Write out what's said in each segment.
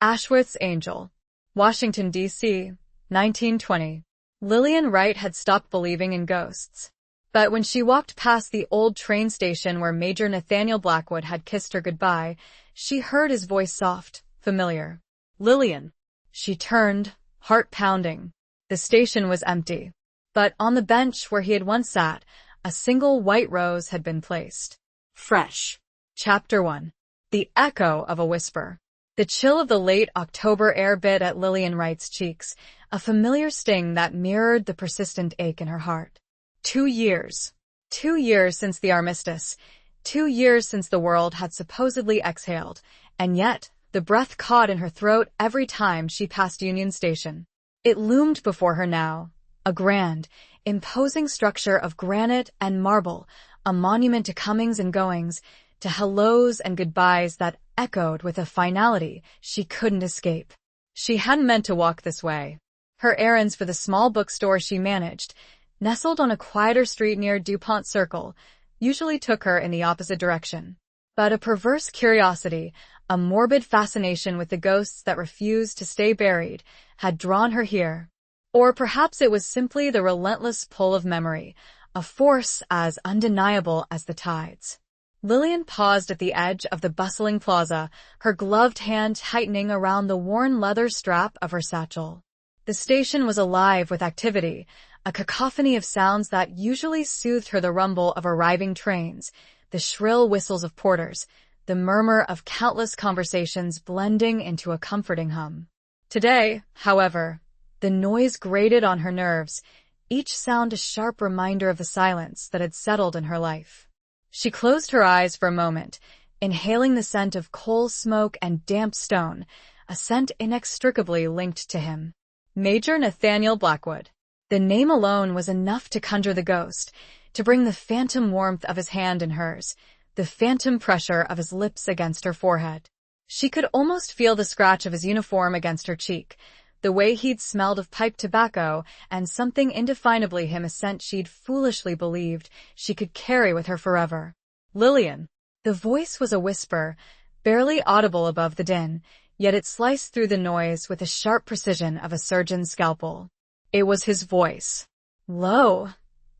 Ashworths Angel, Washington, D.C., 1920. Lillian Wright had stopped believing in ghosts. But when she walked past the old train station where Major Nathaniel Blackwood had kissed her goodbye, she heard his voice soft, familiar. "Lillian." She turned, heart pounding. The station was empty. But on the bench where he had once sat, a single white rose had been placed. Fresh. Chapter 1. The echo of a whisper. The chill of the late October air bit at Lillian Wright's cheeks, a familiar sting that mirrored the persistent ache in her heart. 2 years. 2 years since the armistice. 2 years since the world had supposedly exhaled, and yet the breath caught in her throat every time she passed Union Station. It loomed before her now, a grand, imposing structure of granite and marble, a monument to comings and goings, to hellos and goodbyes that echoed with a finality she couldn't escape. She hadn't meant to walk this way. Her errands for the small bookstore she managed, nestled on a quieter street near DuPont Circle, usually took her in the opposite direction. But a perverse curiosity, a morbid fascination with the ghosts that refused to stay buried, had drawn her here. Or perhaps it was simply the relentless pull of memory, a force as undeniable as the tides. Lillian paused at the edge of the bustling plaza, her gloved hand tightening around the worn leather strap of her satchel. The station was alive with activity, a cacophony of sounds that usually soothed her: the rumble of arriving trains, the shrill whistles of porters, the murmur of countless conversations blending into a comforting hum. Today, however, the noise grated on her nerves, each sound a sharp reminder of the silence that had settled in her life. She closed her eyes for a moment, inhaling the scent of coal smoke and damp stone, a scent inextricably linked to him. Major Nathaniel Blackwood. The name alone was enough to conjure the ghost, to bring the phantom warmth of his hand in hers, the phantom pressure of his lips against her forehead. She could almost feel the scratch of his uniform against her cheek, the way he'd smelled of pipe tobacco, and something indefinably him, a scent she'd foolishly believed she could carry with her forever. "Lillian." The voice was a whisper, barely audible above the din, yet it sliced through the noise with the sharp precision of a surgeon's scalpel. It was his voice. Low,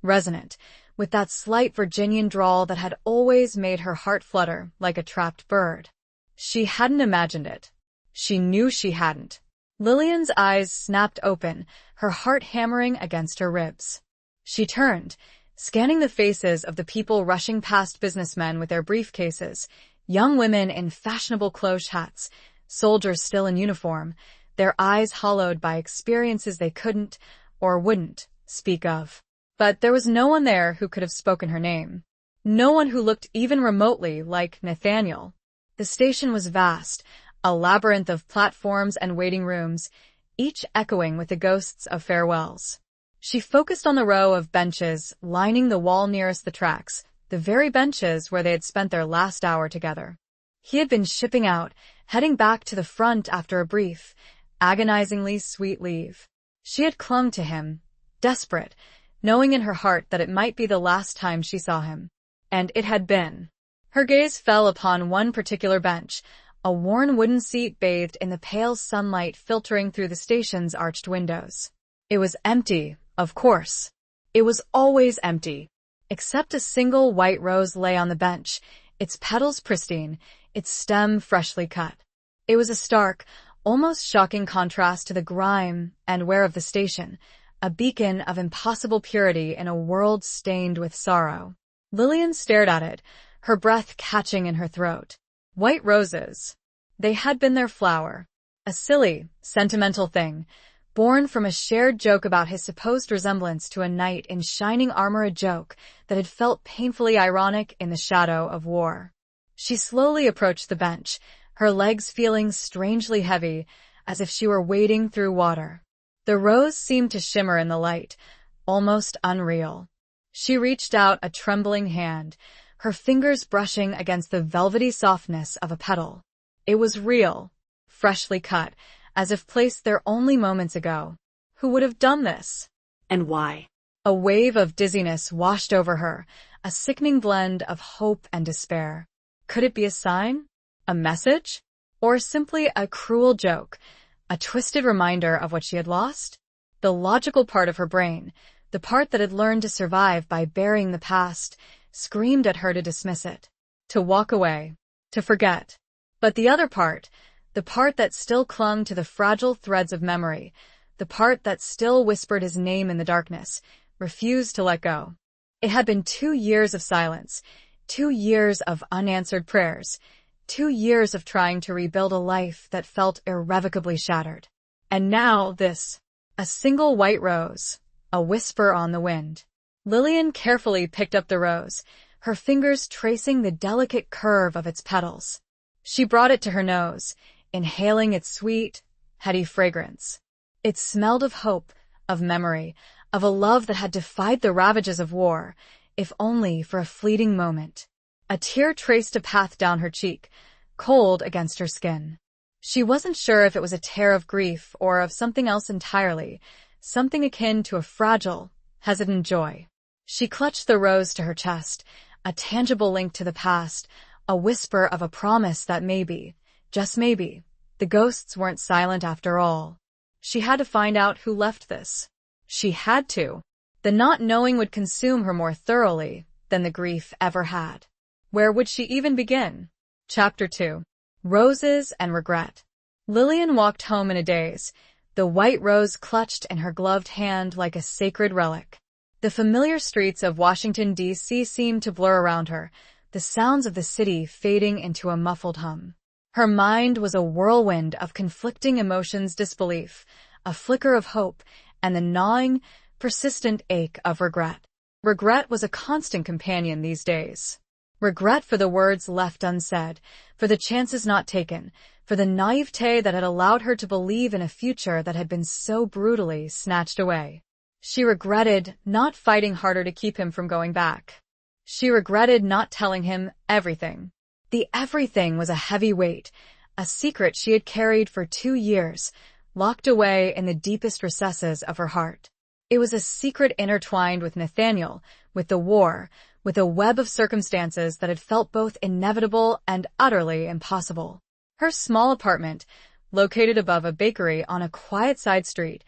resonant, with that slight Virginian drawl that had always made her heart flutter like a trapped bird. She hadn't imagined it. She knew she hadn't. Lillian's eyes snapped open, her heart hammering against her ribs. She turned, scanning the faces of the people rushing past: businessmen with their briefcases, young women in fashionable cloche hats, soldiers still in uniform, their eyes hollowed by experiences they couldn't, or wouldn't, speak of. But there was no one there who could have spoken her name. No one who looked even remotely like Nathaniel. The station was vast, a labyrinth of platforms and waiting rooms, each echoing with the ghosts of farewells. She focused on the row of benches lining the wall nearest the tracks, the very benches where they had spent their last hour together. He had been shipping out, heading back to the front after a brief, agonizingly sweet leave. She had clung to him, desperate, knowing in her heart that it might be the last time she saw him. And it had been. Her gaze fell upon one particular bench, a worn wooden seat bathed in the pale sunlight filtering through the station's arched windows. It was empty, of course. It was always empty. Except a single white rose lay on the bench, its petals pristine, its stem freshly cut. It was a stark, almost shocking contrast to the grime and wear of the station, a beacon of impossible purity in a world stained with sorrow. Lillian stared at it, her breath catching in her throat. White roses. They had been their flower. A silly, sentimental thing, born from a shared joke about his supposed resemblance to a knight in shining armor, a joke that had felt painfully ironic in the shadow of war. She slowly approached the bench, her legs feeling strangely heavy, as if she were wading through water. The rose seemed to shimmer in the light, almost unreal. She reached out a trembling hand, her fingers brushing against the velvety softness of a petal. It was real, freshly cut, as if placed there only moments ago. Who would have done this? And why? A wave of dizziness washed over her, a sickening blend of hope and despair. Could it be a sign? A message? Or simply a cruel joke, a twisted reminder of what she had lost? The logical part of her brain, the part that had learned to survive by burying the past, screamed at her to dismiss it, to walk away, to forget. But the other part, the part that still clung to the fragile threads of memory, the part that still whispered his name in the darkness, refused to let go. It had been 2 years of silence, 2 years of unanswered prayers, 2 years of trying to rebuild a life that felt irrevocably shattered. And now this, a single white rose, a whisper on the wind. Lillian carefully picked up the rose, her fingers tracing the delicate curve of its petals. She brought it to her nose, inhaling its sweet, heady fragrance. It smelled of hope, of memory, of a love that had defied the ravages of war, if only for a fleeting moment. A tear traced a path down her cheek, cold against her skin. She wasn't sure if it was a tear of grief or of something else entirely, something akin to a fragile, hesitant joy. She clutched the rose to her chest, a tangible link to the past, a whisper of a promise that maybe, just maybe, the ghosts weren't silent after all. She had to find out who left this. She had to. The not knowing would consume her more thoroughly than the grief ever had. Where would she even begin? Chapter 2. Roses and Regret. Lillian walked home in a daze, the white rose clutched in her gloved hand like a sacred relic. The familiar streets of Washington, D.C. seemed to blur around her, the sounds of the city fading into a muffled hum. Her mind was a whirlwind of conflicting emotions, disbelief, a flicker of hope, and the gnawing, persistent ache of regret. Regret was a constant companion these days. Regret for the words left unsaid, for the chances not taken, for the naivete that had allowed her to believe in a future that had been so brutally snatched away. She regretted not fighting harder to keep him from going back. She regretted not telling him everything. The everything was a heavy weight, a secret she had carried for 2 years, locked away in the deepest recesses of her heart. It was a secret intertwined with Nathaniel, with the war, with a web of circumstances that had felt both inevitable and utterly impossible. Her small apartment, located above a bakery on a quiet side street,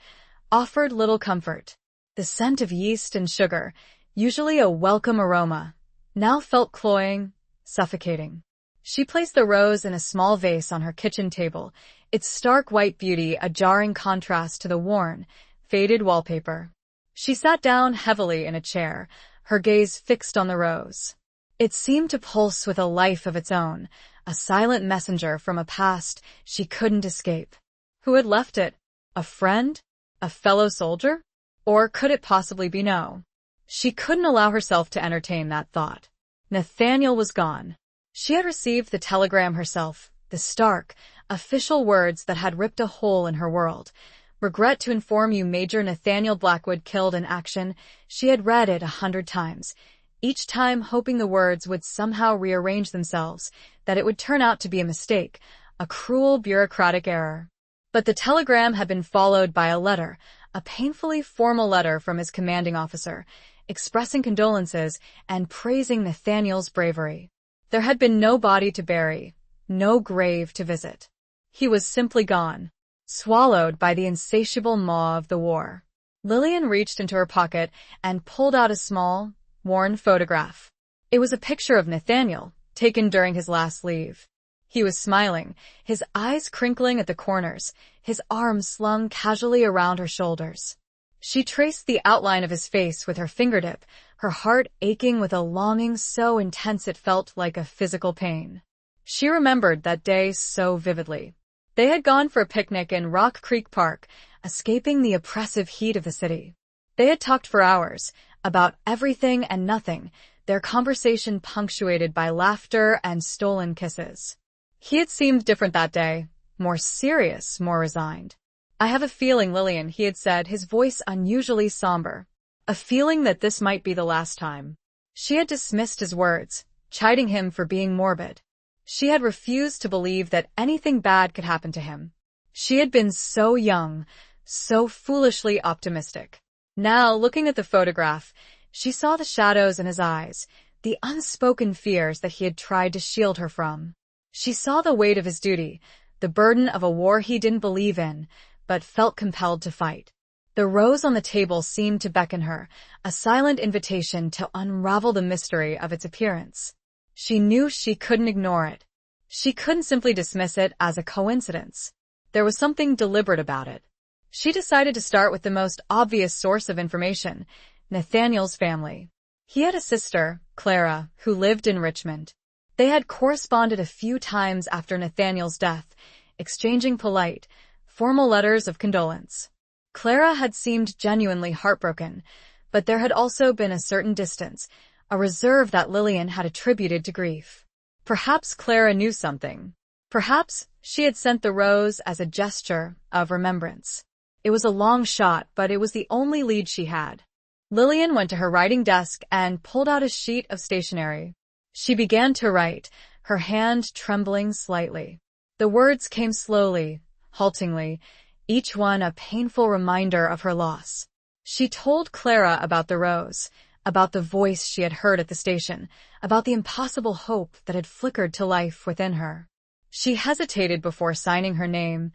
offered little comfort. The scent of yeast and sugar, usually a welcome aroma, now felt cloying, suffocating. She placed the rose in a small vase on her kitchen table, its stark white beauty a jarring contrast to the worn, faded wallpaper. She sat down heavily in a chair, her gaze fixed on the rose. It seemed to pulse with a life of its own, a silent messenger from a past she couldn't escape. Who had left it? A friend? A fellow soldier? Or could it possibly be no? She couldn't allow herself to entertain that thought. Nathaniel was gone. She had received the telegram herself, the stark, official words that had ripped a hole in her world. Regret to inform you Major Nathaniel Blackwood killed in action. She had read it 100 times, each time hoping the words would somehow rearrange themselves, that it would turn out to be a mistake, a cruel bureaucratic error. But the telegram had been followed by a letter, a painfully formal letter from his commanding officer, expressing condolences and praising Nathaniel's bravery. There had been no body to bury, no grave to visit. He was simply gone, swallowed by the insatiable maw of the war. Lillian reached into her pocket and pulled out a small, worn photograph. It was a picture of Nathaniel, taken during his last leave. He was smiling, his eyes crinkling at the corners, his arms slung casually around her shoulders. She traced the outline of his face with her fingertip, her heart aching with a longing so intense it felt like a physical pain. She remembered that day so vividly. They had gone for a picnic in Rock Creek Park, escaping the oppressive heat of the city. They had talked for hours, about everything and nothing, their conversation punctuated by laughter and stolen kisses. He had seemed different that day, more serious, more resigned. "I have a feeling, Lillian," he had said, his voice unusually somber. A feeling that this might be the last time. She had dismissed his words, chiding him for being morbid. She had refused to believe that anything bad could happen to him. She had been so young, so foolishly optimistic. Now, looking at the photograph, she saw the shadows in his eyes, the unspoken fears that he had tried to shield her from. She saw the weight of his duty, the burden of a war he didn't believe in, but felt compelled to fight. The rose on the table seemed to beckon her, a silent invitation to unravel the mystery of its appearance. She knew she couldn't ignore it. She couldn't simply dismiss it as a coincidence. There was something deliberate about it. She decided to start with the most obvious source of information, Nathaniel's family. He had a sister, Clara, who lived in Richmond. They had corresponded a few times after Nathaniel's death, exchanging polite, formal letters of condolence. Clara had seemed genuinely heartbroken, but there had also been a certain distance, a reserve that Lillian had attributed to grief. Perhaps Clara knew something. Perhaps she had sent the rose as a gesture of remembrance. It was a long shot, but it was the only lead she had. Lillian went to her writing desk and pulled out a sheet of stationery. She began to write, her hand trembling slightly. The words came slowly, haltingly, each one a painful reminder of her loss. She told Clara about the rose, about the voice she had heard at the station, about the impossible hope that had flickered to life within her. She hesitated before signing her name,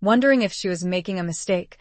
wondering if she was making a mistake,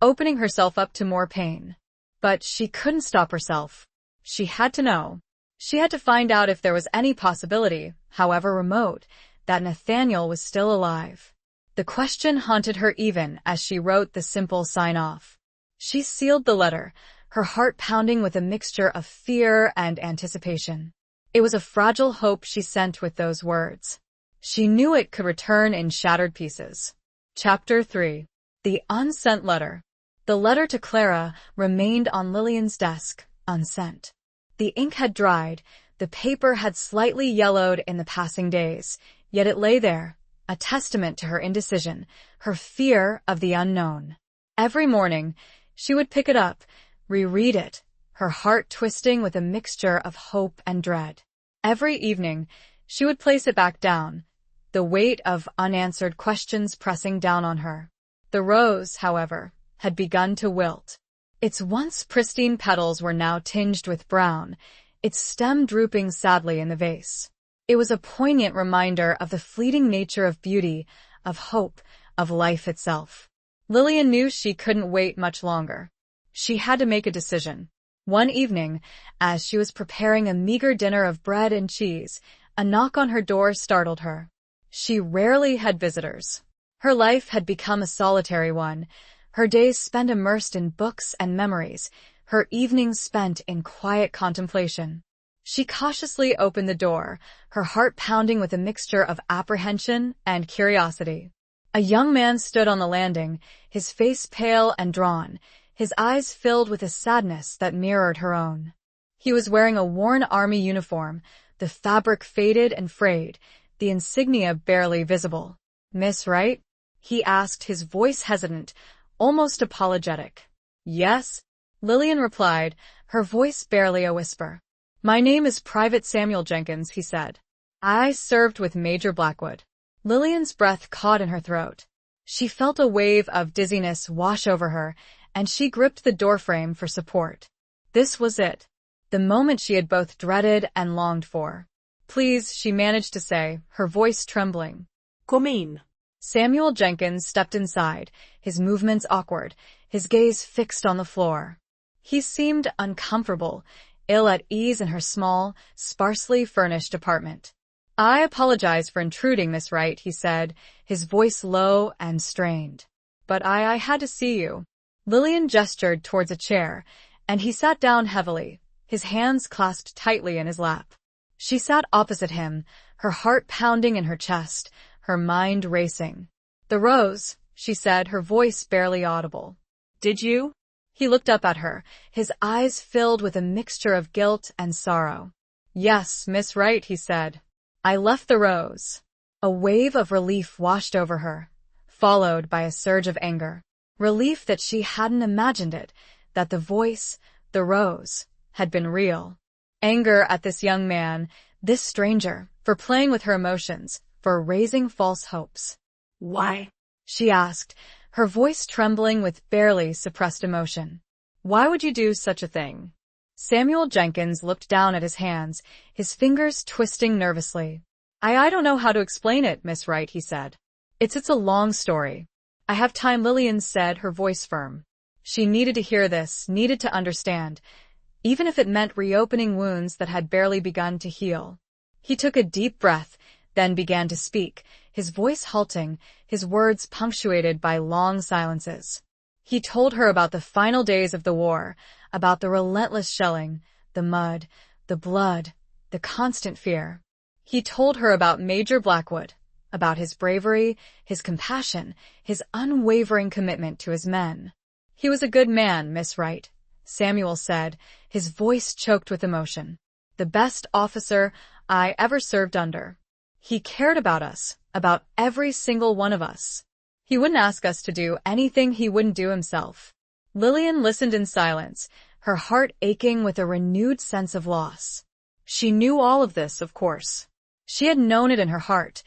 opening herself up to more pain. But she couldn't stop herself. She had to know. She had to find out if there was any possibility, however remote, that Nathaniel was still alive. The question haunted her even as she wrote the simple sign-off. She sealed the letter, her heart pounding with a mixture of fear and anticipation. It was a fragile hope she sent with those words. She knew it could return in shattered pieces. Chapter 3. The Unsent Letter. The letter to Clara remained on Lillian's desk, unsent. The ink had dried, the paper had slightly yellowed in the passing days, yet it lay there, a testament to her indecision, her fear of the unknown. Every morning, she would pick it up, reread it, her heart twisting with a mixture of hope and dread. Every evening, she would place it back down, the weight of unanswered questions pressing down on her. The rose, however, had begun to wilt. Its once pristine petals were now tinged with brown, its stem drooping sadly in the vase. It was a poignant reminder of the fleeting nature of beauty, of hope, of life itself. Lillian knew she couldn't wait much longer. She had to make a decision. One evening, as she was preparing a meager dinner of bread and cheese, a knock on her door startled her. She rarely had visitors. Her life had become a solitary one, her days spent immersed in books and memories, her evenings spent in quiet contemplation. She cautiously opened the door, her heart pounding with a mixture of apprehension and curiosity. A young man stood on the landing, his face pale and drawn, his eyes filled with a sadness that mirrored her own. He was wearing a worn army uniform, the fabric faded and frayed, the insignia barely visible. "Miss Wright?" he asked, his voice hesitant, almost apologetic. "Yes," Lillian replied, her voice barely a whisper. "My name is Private Samuel Jenkins," he said. "I served with Major Blackwood." Lillian's breath caught in her throat. She felt a wave of dizziness wash over her, and she gripped the doorframe for support. This was it, the moment she had both dreaded and longed for. "Please," she managed to say, her voice trembling. "Come in." Samuel Jenkins stepped inside, his movements awkward, his gaze fixed on the floor. He seemed uncomfortable, ill at ease in her small, sparsely furnished apartment. "I apologize for intruding, Miss Wright," he said, his voice low and strained. "But I had to see you." Lillian gestured towards a chair, and he sat down heavily, his hands clasped tightly in his lap. She sat opposite him, her heart pounding in her chest, her mind racing. "The rose," she said, her voice barely audible. "Did you?" He looked up at her, his eyes filled with a mixture of guilt and sorrow. "Yes, Miss Wright," he said. "I left the rose." A wave of relief washed over her, followed by a surge of anger. Relief that she hadn't imagined it, that the voice, the rose, had been real. Anger at this young man, this stranger, for playing with her emotions, for raising false hopes. "Why?" she asked, her voice trembling with barely suppressed emotion. "Why would you do such a thing?" Samuel Jenkins looked down at his hands, his fingers twisting nervously. I don't know how to explain it, Miss Wright," he said. It's a long story. I have time, Lillian said, her voice firm. She needed to hear this, needed to understand, even if it meant reopening wounds that had barely begun to heal. He took a deep breath, then began to speak, his voice halting, his words punctuated by long silences. He told her about the final days of the war, about the relentless shelling, the mud, the blood, the constant fear. He told her about Major Blackwood, about his bravery, his compassion, his unwavering commitment to his men. He was a good man, Miss Wright, Samuel said, his voice choked with emotion. The best officer I ever served under. He cared about us, about every single one of us. He wouldn't ask us to do anything he wouldn't do himself. Lillian listened in silence, her heart aching with a renewed sense of loss. She knew all of this, of course. She had known it in her heart,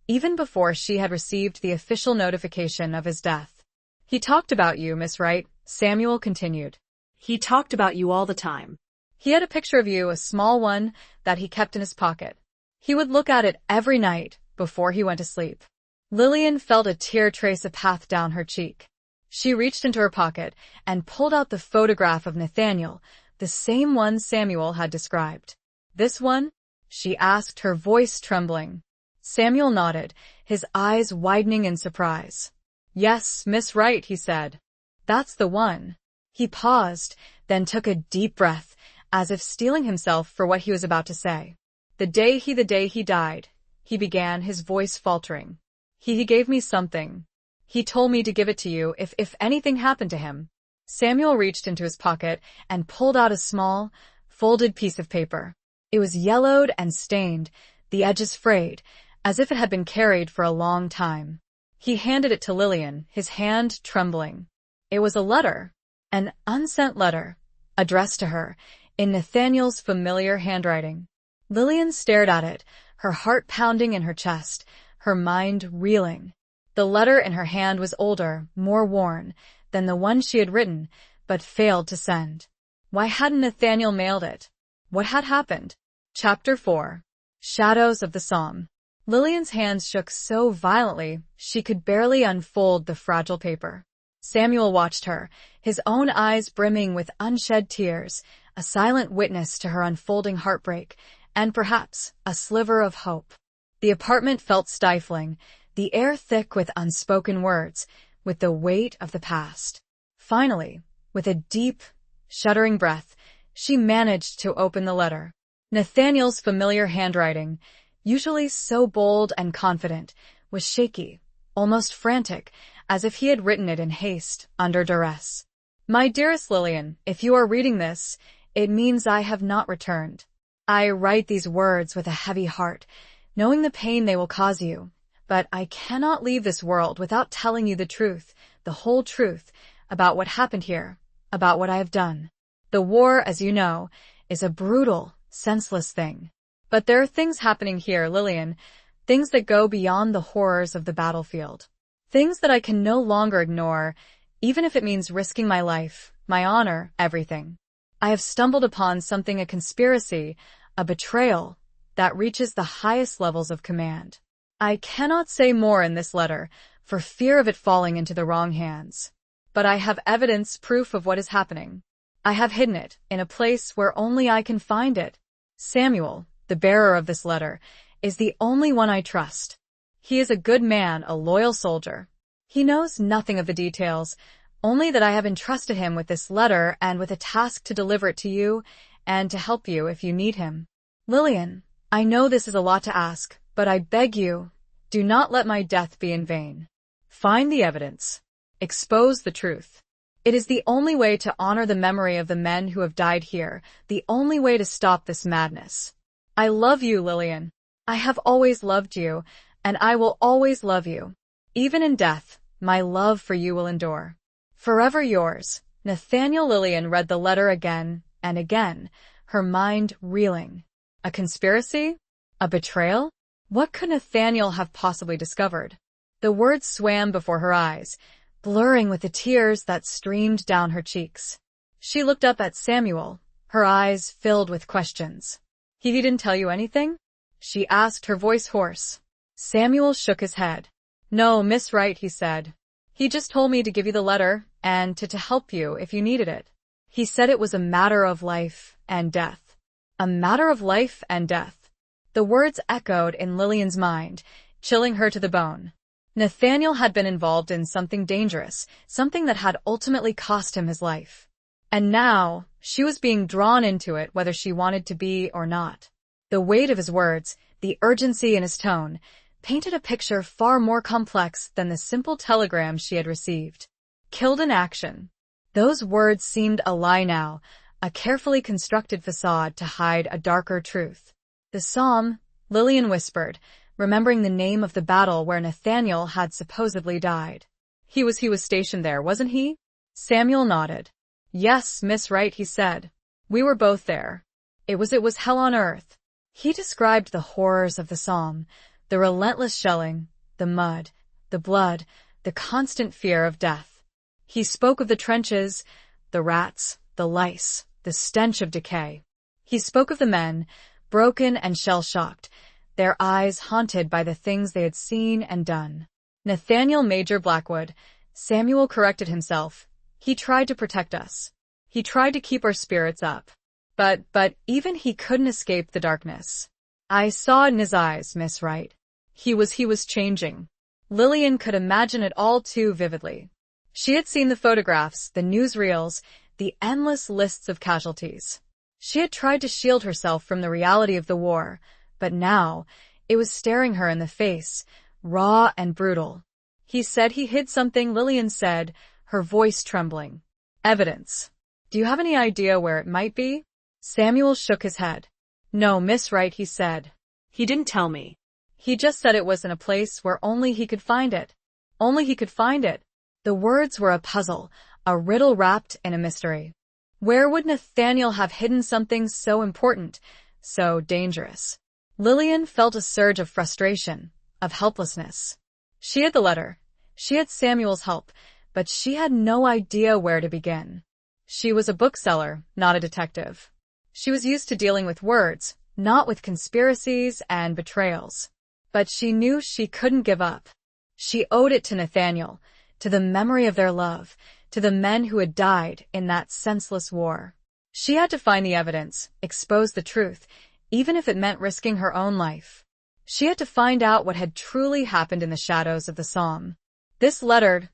even before she had received the official notification of his death. He talked about you, Miss Wright, Samuel continued. He talked about you all the time. He had a picture of you, a small one, that he kept in his pocket. He would look at it every night before he went to sleep. Lillian felt a tear trace a path down her cheek. She reached into her pocket and pulled out the photograph of Nathaniel, the same one Samuel had described. This one? She asked, her voice trembling. Samuel nodded, his eyes widening in surprise. Yes, Miss Wright, he said. That's the one. He paused, then took a deep breath, as if steeling himself for what he was about to say. The day he died, he began, his voice faltering. He gave me something. He told me to give it to you if anything happened to him. Samuel reached into his pocket and pulled out a small, folded piece of paper. It was yellowed and stained, the edges frayed, as if it had been carried for a long time. He handed it to Lillian, his hand trembling. It was a letter, an unsent letter, addressed to her, in Nathaniel's familiar handwriting. Lillian stared at it, her heart pounding in her chest, her mind reeling. The letter in her hand was older, more worn, than the one she had written, but failed to send. Why hadn't Nathaniel mailed it? What had happened? Chapter 4. Shadows of the Somme. Lillian's hands shook so violently she could barely unfold the fragile paper. Samuel watched her, his own eyes brimming with unshed tears, a silent witness to her unfolding heartbreak, and perhaps a sliver of hope. The apartment felt stifling, the air thick with unspoken words, with the weight of the past. Finally, with a deep, shuddering breath, she managed to open the letter. Nathaniel's familiar handwriting, usually so bold and confident, was shaky, almost frantic, as if he had written it in haste, under duress. My dearest Lillian, if you are reading this, it means I have not returned. I write these words with a heavy heart, knowing the pain they will cause you, but I cannot leave this world without telling you the truth, the whole truth, about what happened here, about what I have done. The war, as you know, is a brutal, senseless thing. But there are things happening here, Lillian, things that go beyond the horrors of the battlefield. Things that I can no longer ignore, even if it means risking my life, my honor, everything. I have stumbled upon something, a conspiracy, a betrayal, that reaches the highest levels of command. I cannot say more in this letter, for fear of it falling into the wrong hands. But I have evidence, proof of what is happening. I have hidden it, in a place where only I can find it. Samuel, the bearer of this letter, is the only one I trust. He is a good man, a loyal soldier. He knows nothing of the details, only that I have entrusted him with this letter and with a task to deliver it to you and to help you if you need him. Lillian, I know this is a lot to ask, but I beg you, do not let my death be in vain. Find the evidence. Expose the truth. It is the only way to honor the memory of the men who have died here, the only way to stop this madness. I love you, Lillian. I have always loved you, and I will always love you. Even in death, my love for you will endure. Forever yours, Nathaniel. Lillian read the letter again and again, her mind reeling. A conspiracy? A betrayal? What could Nathaniel have possibly discovered? The words swam before her eyes, blurring with the tears that streamed down her cheeks. She looked up at Samuel, her eyes filled with questions. He didn't tell you anything? She asked, her voice hoarse. Samuel shook his head. No, Miss Wright, he said. He just told me to give you the letter and to help you if you needed it. He said it was a matter of life and death. A matter of life and death. The words echoed in Lillian's mind, chilling her to the bone. Nathaniel had been involved in something dangerous, something that had ultimately cost him his life. And now, she was being drawn into it whether she wanted to be or not. The weight of his words, the urgency in his tone, painted a picture far more complex than the simple telegram she had received. Killed in action. Those words seemed a lie now, a carefully constructed facade to hide a darker truth. The Somme, Lillian whispered, remembering the name of the battle where Nathaniel had supposedly died. He was stationed there, wasn't he? Samuel nodded. Yes, Miss Wright, he said. We were both there. It was hell on earth. He described the horrors of the Somme, the relentless shelling, the mud, the blood, the constant fear of death. He spoke of the trenches, the rats, the lice, the stench of decay. He spoke of the men, broken and shell-shocked, their eyes haunted by the things they had seen and done. Nathaniel Major Blackwood, Samuel corrected himself. He tried to protect us. He tried to keep our spirits up. But even he couldn't escape the darkness. I saw it in his eyes, Miss Wright. He was changing. Lillian could imagine it all too vividly. She had seen the photographs, the newsreels, the endless lists of casualties. She had tried to shield herself from the reality of the war, but now, it was staring her in the face, raw and brutal. He said he hid something, Lillian said, her voice trembling. Evidence. Do you have any idea where it might be? Samuel shook his head. No, Miss Wright, he said. He didn't tell me. He just said it was in a place where only he could find it. Only he could find it. The words were a puzzle, a riddle wrapped in a mystery. Where would Nathaniel have hidden something so important, so dangerous? Lillian felt a surge of frustration, of helplessness. She had the letter. She had Samuel's help, but she had no idea where to begin. She was a bookseller, not a detective. She was used to dealing with words, not with conspiracies and betrayals. But she knew she couldn't give up. She owed it to Nathaniel, to the memory of their love, to the men who had died in that senseless war. She had to find the evidence, expose the truth, even if it meant risking her own life. She had to find out what had truly happened in the shadows of the Somme. This letter,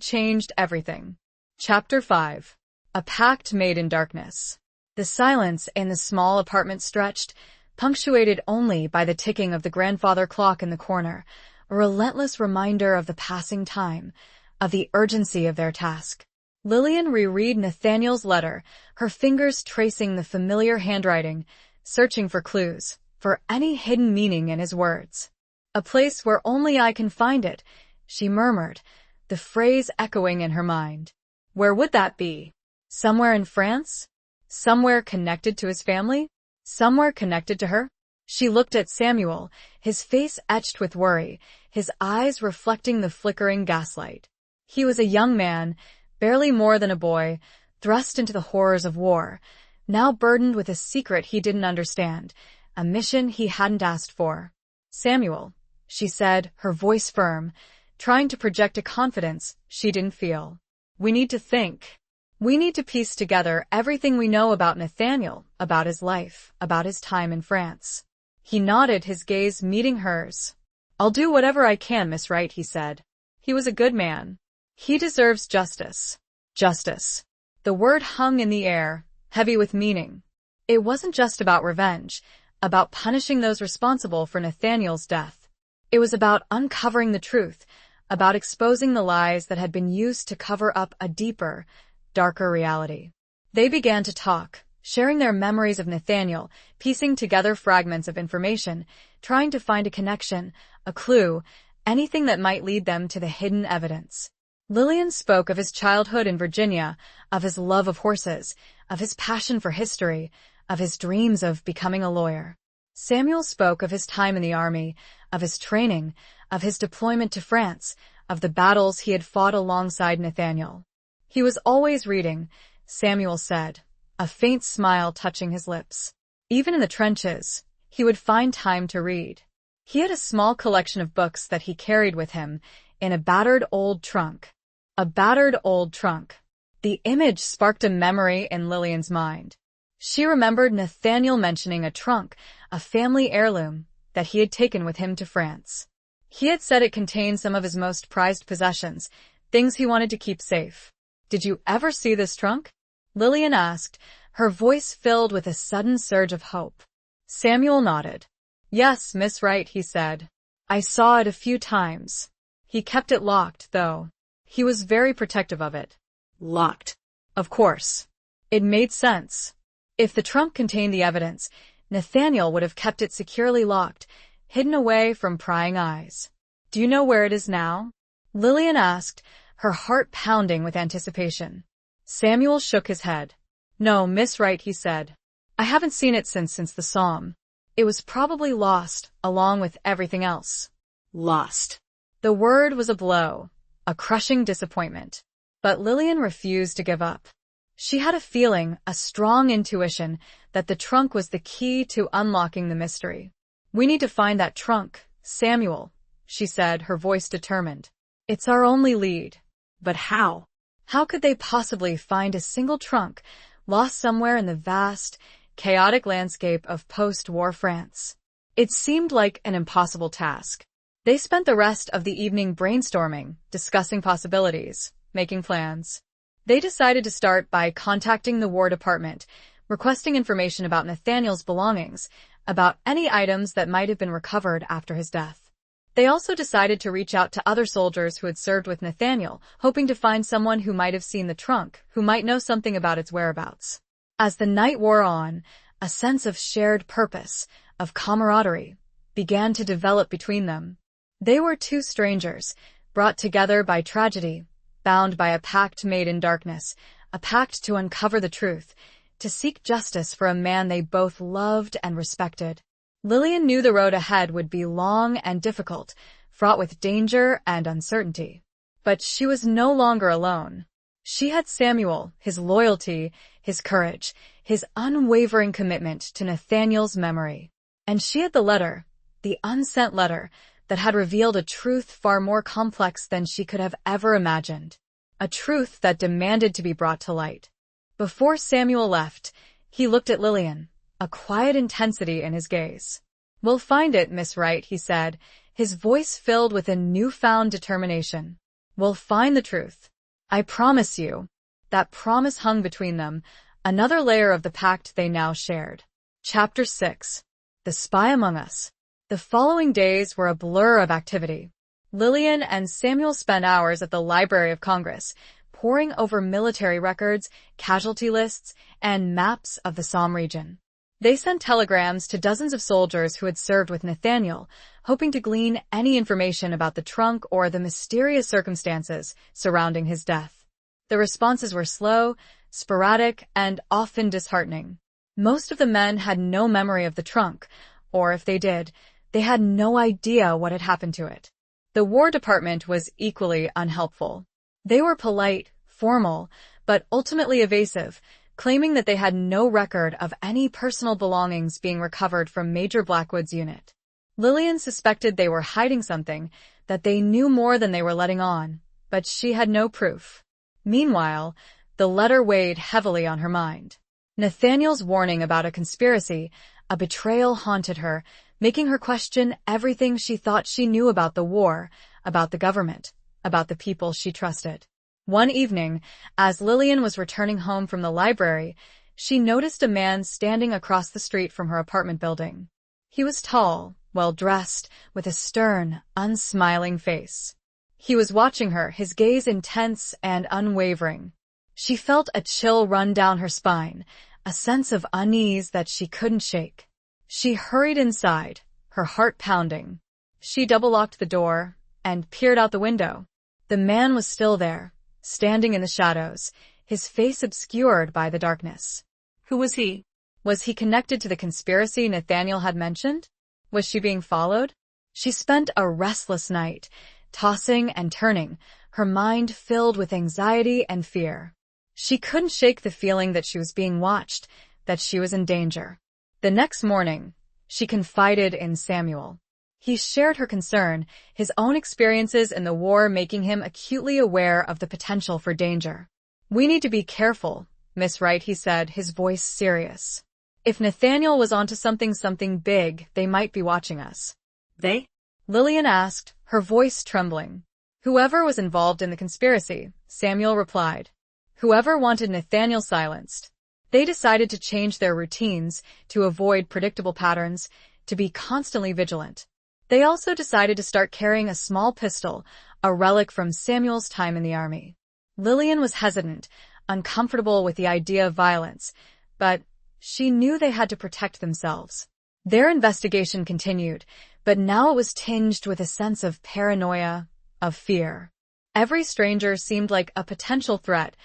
changed everything. Chapter 5. A Pact Made in Darkness. The silence in the small apartment stretched, punctuated only by the ticking of the grandfather clock in the corner, a relentless reminder of the passing time, of the urgency of their task. Lillian reread Nathaniel's letter, her fingers tracing the familiar handwriting, searching for clues, for any hidden meaning in his words. A place where only I can find it, she murmured, the phrase echoing in her mind. Where would that be? Somewhere in France? Somewhere connected to his family? Somewhere connected to her? She looked at Samuel, his face etched with worry, his eyes reflecting the flickering gaslight. He was a young man, barely more than a boy, thrust into the horrors of war, now burdened with a secret he didn't understand, a mission he hadn't asked for. Samuel, she said, her voice firm, trying to project a confidence she didn't feel. We need to think. We need to piece together everything we know about Nathaniel, about his life, about his time in France. He nodded, his gaze meeting hers. I'll do whatever I can, Miss Wright, he said. He was a good man. He deserves justice. Justice. The word hung in the air, heavy with meaning. It wasn't just about revenge, about punishing those responsible for Nathaniel's death. It was about uncovering the truth, about exposing the lies that had been used to cover up a deeper, darker reality. They began to talk, sharing their memories of Nathaniel, piecing together fragments of information, trying to find a connection, a clue, anything that might lead them to the hidden evidence. Lillian spoke of his childhood in Virginia, of his love of horses, of his passion for history, of his dreams of becoming a lawyer. Samuel spoke of his time in the army, of his training, of his deployment to France, of the battles he had fought alongside Nathaniel. He was always reading, Samuel said, a faint smile touching his lips. Even in the trenches, he would find time to read. He had a small collection of books that he carried with him in a battered old trunk. A battered old trunk. The image sparked a memory in Lillian's mind. She remembered Nathaniel mentioning a trunk, a family heirloom, that he had taken with him to France. He had said it contained some of his most prized possessions, things he wanted to keep safe. "Did you ever see this trunk?" Lillian asked, her voice filled with a sudden surge of hope. Samuel nodded. "Yes, Miss Wright," he said. "I saw it a few times. He kept it locked, though. He was very protective of it." Locked. Of course. It made sense. If the trunk contained the evidence, Nathaniel would have kept it securely locked, hidden away from prying eyes. "Do you know where it is now?" Lillian asked, her heart pounding with anticipation. Samuel shook his head. "No, Miss Wright," he said. "I haven't seen it since the Somme. It was probably lost, along with everything else." Lost. The word was a blow, a crushing disappointment. But Lillian refused to give up. She had a feeling, a strong intuition, that the trunk was the key to unlocking the mystery. "We need to find that trunk, Samuel," she said, her voice determined. "It's our only lead." But how? How could they possibly find a single trunk lost somewhere in the vast, chaotic landscape of post-war France? It seemed like an impossible task. They spent the rest of the evening brainstorming, discussing possibilities, making plans. They decided to start by contacting the War Department, requesting information about Nathaniel's belongings, about any items that might have been recovered after his death. They also decided to reach out to other soldiers who had served with Nathaniel, hoping to find someone who might have seen the trunk, who might know something about its whereabouts. As the night wore on, a sense of shared purpose, of camaraderie, began to develop between them. They were two strangers, brought together by tragedy, bound by a pact made in darkness, a pact to uncover the truth, to seek justice for a man they both loved and respected. Lillian knew the road ahead would be long and difficult, fraught with danger and uncertainty. But she was no longer alone. She had Samuel, his loyalty, his courage, his unwavering commitment to Nathaniel's memory. And she had the letter, the unsent letter, that had revealed a truth far more complex than she could have ever imagined. A truth that demanded to be brought to light. Before Samuel left, he looked at Lillian, a quiet intensity in his gaze. "We'll find it, Miss Wright," he said, his voice filled with a newfound determination. "We'll find the truth. I promise you." That promise hung between them, another layer of the pact they now shared. Chapter 6. The Spy Among Us. The following days were a blur of activity. Lillian and Samuel spent hours at the Library of Congress, poring over military records, casualty lists, and maps of the Somme region. They sent telegrams to dozens of soldiers who had served with Nathaniel, hoping to glean any information about the trunk or the mysterious circumstances surrounding his death. The responses were slow, sporadic, and often disheartening. Most of the men had no memory of the trunk, or if they did, they had no idea what had happened to it. The War Department was equally unhelpful. They were polite, formal, but ultimately evasive, claiming that they had no record of any personal belongings being recovered from Major Blackwood's unit. Lillian suspected they were hiding something, that they knew more than they were letting on, but she had no proof. Meanwhile, the letter weighed heavily on her mind. Nathaniel's warning about a conspiracy, a betrayal haunted her, making her question everything she thought she knew about the war, about the government, about the people she trusted. One evening, as Lillian was returning home from the library, she noticed a man standing across the street from her apartment building. He was tall, well-dressed, with a stern, unsmiling face. He was watching her, his gaze intense and unwavering. She felt a chill run down her spine, a sense of unease that she couldn't shake. She hurried inside, her heart pounding. She double-locked the door and peered out the window. The man was still there, standing in the shadows, his face obscured by the darkness. Who was he? Was he connected to the conspiracy Nathaniel had mentioned? Was she being followed? She spent a restless night, tossing and turning, her mind filled with anxiety and fear. She couldn't shake the feeling that she was being watched, that she was in danger. The next morning, she confided in Samuel. He shared her concern, his own experiences in the war making him acutely aware of the potential for danger. "We need to be careful, Miss Wright," he said, his voice serious. "If Nathaniel was onto something big, they might be watching us." They? Lillian asked, her voice trembling. "Whoever was involved in the conspiracy," Samuel replied. "Whoever wanted Nathaniel silenced. They decided to change their routines, to avoid predictable patterns, to be constantly vigilant. They also decided to start carrying a small pistol, a relic from Samuel's time in the army." Lillian was hesitant, uncomfortable with the idea of violence, but she knew they had to protect themselves. Their investigation continued, but now it was tinged with a sense of paranoia, of fear. Every stranger seemed like a potential threat,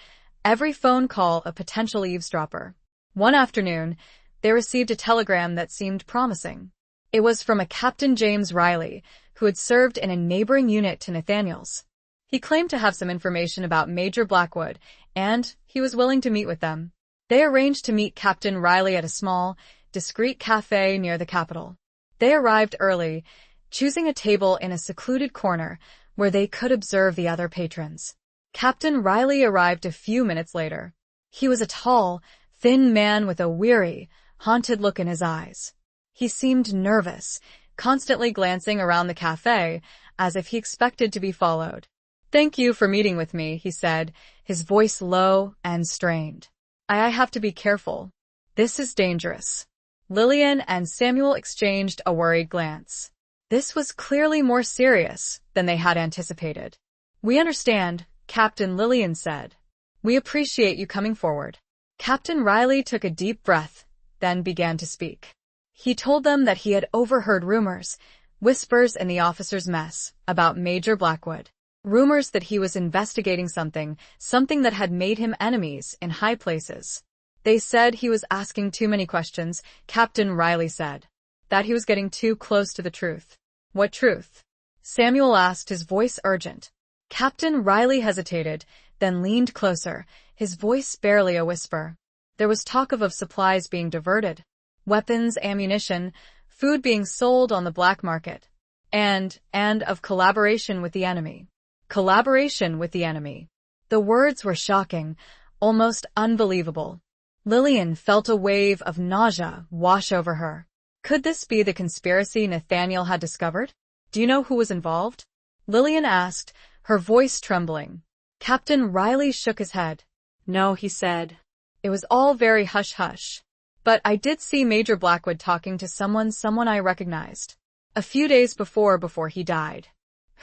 every phone call a potential eavesdropper. One afternoon, they received a telegram that seemed promising. It was from a Captain James Riley, who had served in a neighboring unit to Nathaniel's. He claimed to have some information about Major Blackwood, and he was willing to meet with them. They arranged to meet Captain Riley at a small, discreet cafe near the capital. They arrived early, choosing a table in a secluded corner where they could observe the other patrons. Captain Riley arrived a few minutes later. He was a tall, thin man with a weary, haunted look in his eyes. He seemed nervous, constantly glancing around the cafe, as if he expected to be followed. "Thank you for meeting with me," he said, his voice low and strained. I have to be careful. This is dangerous." Lillian and Samuel exchanged a worried glance. This was clearly more serious than they had anticipated. "We understand," Captain Lillian said. "We appreciate you coming forward." Captain Riley took a deep breath, then began to speak. He told them that he had overheard rumors, whispers in the officers' mess, about Major Blackwood. Rumors that he was investigating something that had made him enemies in high places. They said he was asking too many questions, Captain Riley said. That he was getting too close to the truth. "What truth?" Samuel asked, his voice urgent. Captain Riley hesitated, then leaned closer, his voice barely a whisper. There was talk of supplies being diverted. Weapons, ammunition, food being sold on the black market, and of collaboration with the enemy. Collaboration with the enemy. The words were shocking, almost unbelievable. Lillian felt a wave of nausea wash over her. Could this be the conspiracy Nathaniel had discovered? "Do you know who was involved?" Lillian asked, her voice trembling. Captain Riley shook his head. "No," he said. "It was all very hush-hush. But I did see Major Blackwood talking to someone I recognized. A few days before he died."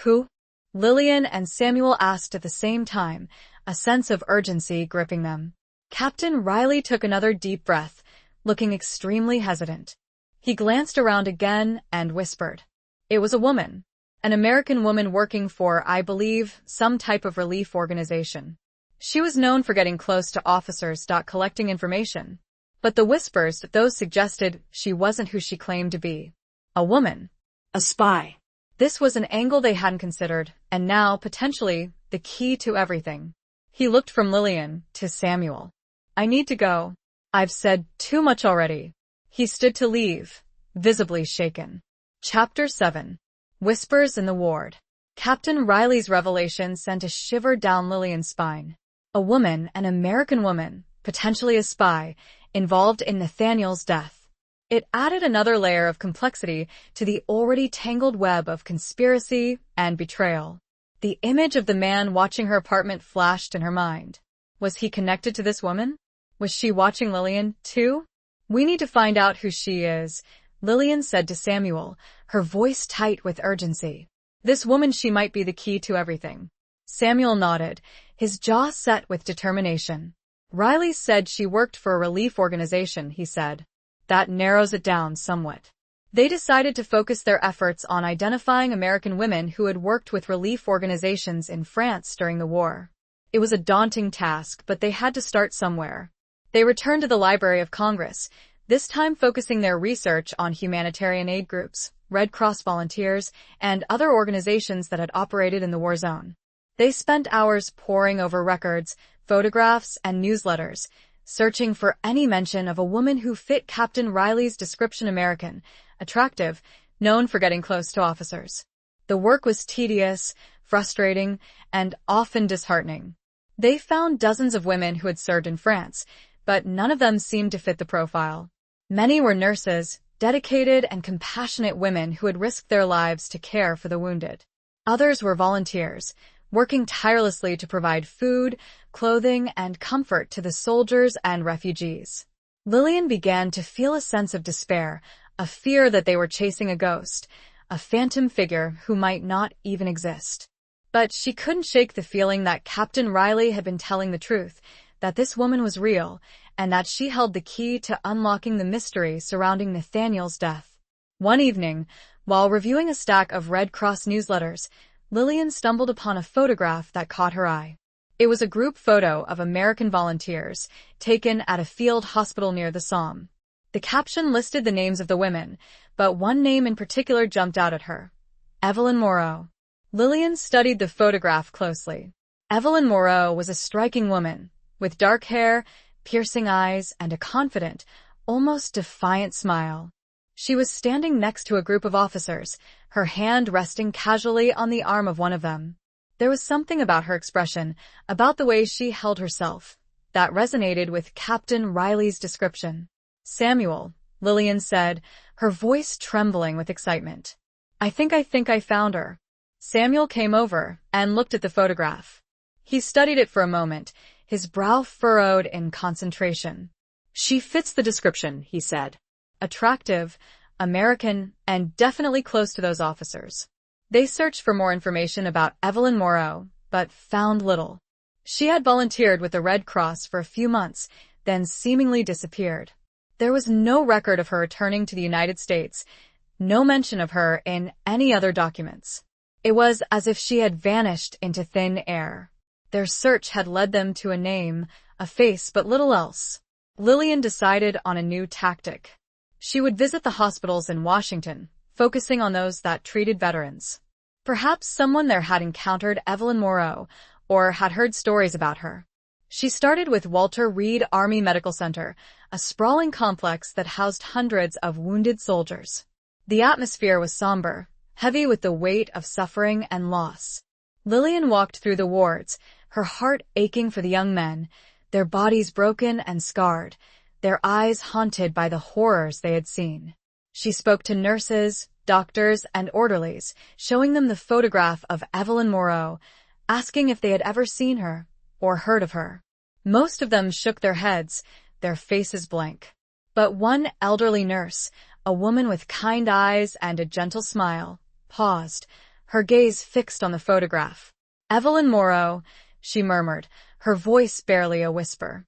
"Who?" Lillian and Samuel asked at the same time, a sense of urgency gripping them. Captain Riley took another deep breath, looking extremely hesitant. He glanced around again and whispered. "It was a woman. An American woman working for, I believe, some type of relief organization. She was known for getting close to officers, collecting information. But the whispers, those suggested she wasn't who she claimed to be. A woman. A spy." This was an angle they hadn't considered, and now, potentially, the key to everything. He looked from Lillian to Samuel. "I need to go. I've said too much already." He stood to leave, visibly shaken. Chapter 7. Whispers in the Ward. Captain Riley's revelation sent a shiver down Lillian's spine. A woman, an American woman, potentially a spy, involved in Nathaniel's death. It added another layer of complexity to the already tangled web of conspiracy and betrayal. The image of the man watching her apartment flashed in her mind. Was he connected to this woman? Was she watching Lillian, too? "We need to find out who she is," Lillian said to Samuel, her voice tight with urgency. "This woman, she might be the key to everything." Samuel nodded, his jaw set with determination. "Riley said she worked for a relief organization," he said. "That narrows it down somewhat." They decided to focus their efforts on identifying American women who had worked with relief organizations in France during the war. It was a daunting task, but they had to start somewhere. They returned to the Library of Congress, this time focusing their research on humanitarian aid groups, Red Cross volunteers, and other organizations that had operated in the war zone. They spent hours poring over records, photographs, and newsletters, searching for any mention of a woman who fit Captain Riley's description: American, attractive, known for getting close to officers. The work was tedious, frustrating, and often disheartening. They found dozens of women who had served in France, but none of them seemed to fit the profile. Many were nurses, dedicated and compassionate women who had risked their lives to care for the wounded. Others were volunteers, working tirelessly to provide food, clothing, and comfort to the soldiers and refugees. Lillian began to feel a sense of despair, a fear that they were chasing a ghost, a phantom figure who might not even exist. But she couldn't shake the feeling that Captain Riley had been telling the truth, that this woman was real, and that she held the key to unlocking the mystery surrounding Nathaniel's death. One evening, while reviewing a stack of Red Cross newsletters, Lillian stumbled upon a photograph that caught her eye. It was a group photo of American volunteers, taken at a field hospital near the Somme. The caption listed the names of the women, but one name in particular jumped out at her: Evelyn Moreau. Lillian studied the photograph closely. Evelyn Moreau was a striking woman, with dark hair, piercing eyes, and a confident, almost defiant smile. She was standing next to a group of officers, her hand resting casually on the arm of one of them. There was something about her expression, about the way she held herself, that resonated with Captain Riley's description. "Samuel," Lillian said, her voice trembling with excitement. I think I found her." Samuel came over and looked at the photograph. He studied it for a moment, his brow furrowed in concentration. "She fits the description," he said. Attractive, American, and definitely close to those officers. They searched for more information about Evelyn Moreau, but found little. She had volunteered with the Red Cross for a few months, then seemingly disappeared. There was no record of her returning to the United States, no mention of her in any other documents. It was as if she had vanished into thin air. Their search had led them to a name, a face, but little else. Lillian decided on a new tactic. She would visit the hospitals in Washington, focusing on those that treated veterans. Perhaps someone there had encountered Evelyn Moreau, or had heard stories about her. She started with Walter Reed Army Medical Center, a sprawling complex that housed hundreds of wounded soldiers. The atmosphere was somber, heavy with the weight of suffering and loss. Lillian walked through the wards, her heart aching for the young men, their bodies broken and scarred, their eyes haunted by the horrors they had seen. She spoke to nurses, doctors, and orderlies, showing them the photograph of Evelyn Moreau, asking if they had ever seen her or heard of her. Most of them shook their heads, their faces blank. But one elderly nurse, a woman with kind eyes and a gentle smile, paused, her gaze fixed on the photograph. "Evelyn Moreau," she murmured, her voice barely a whisper.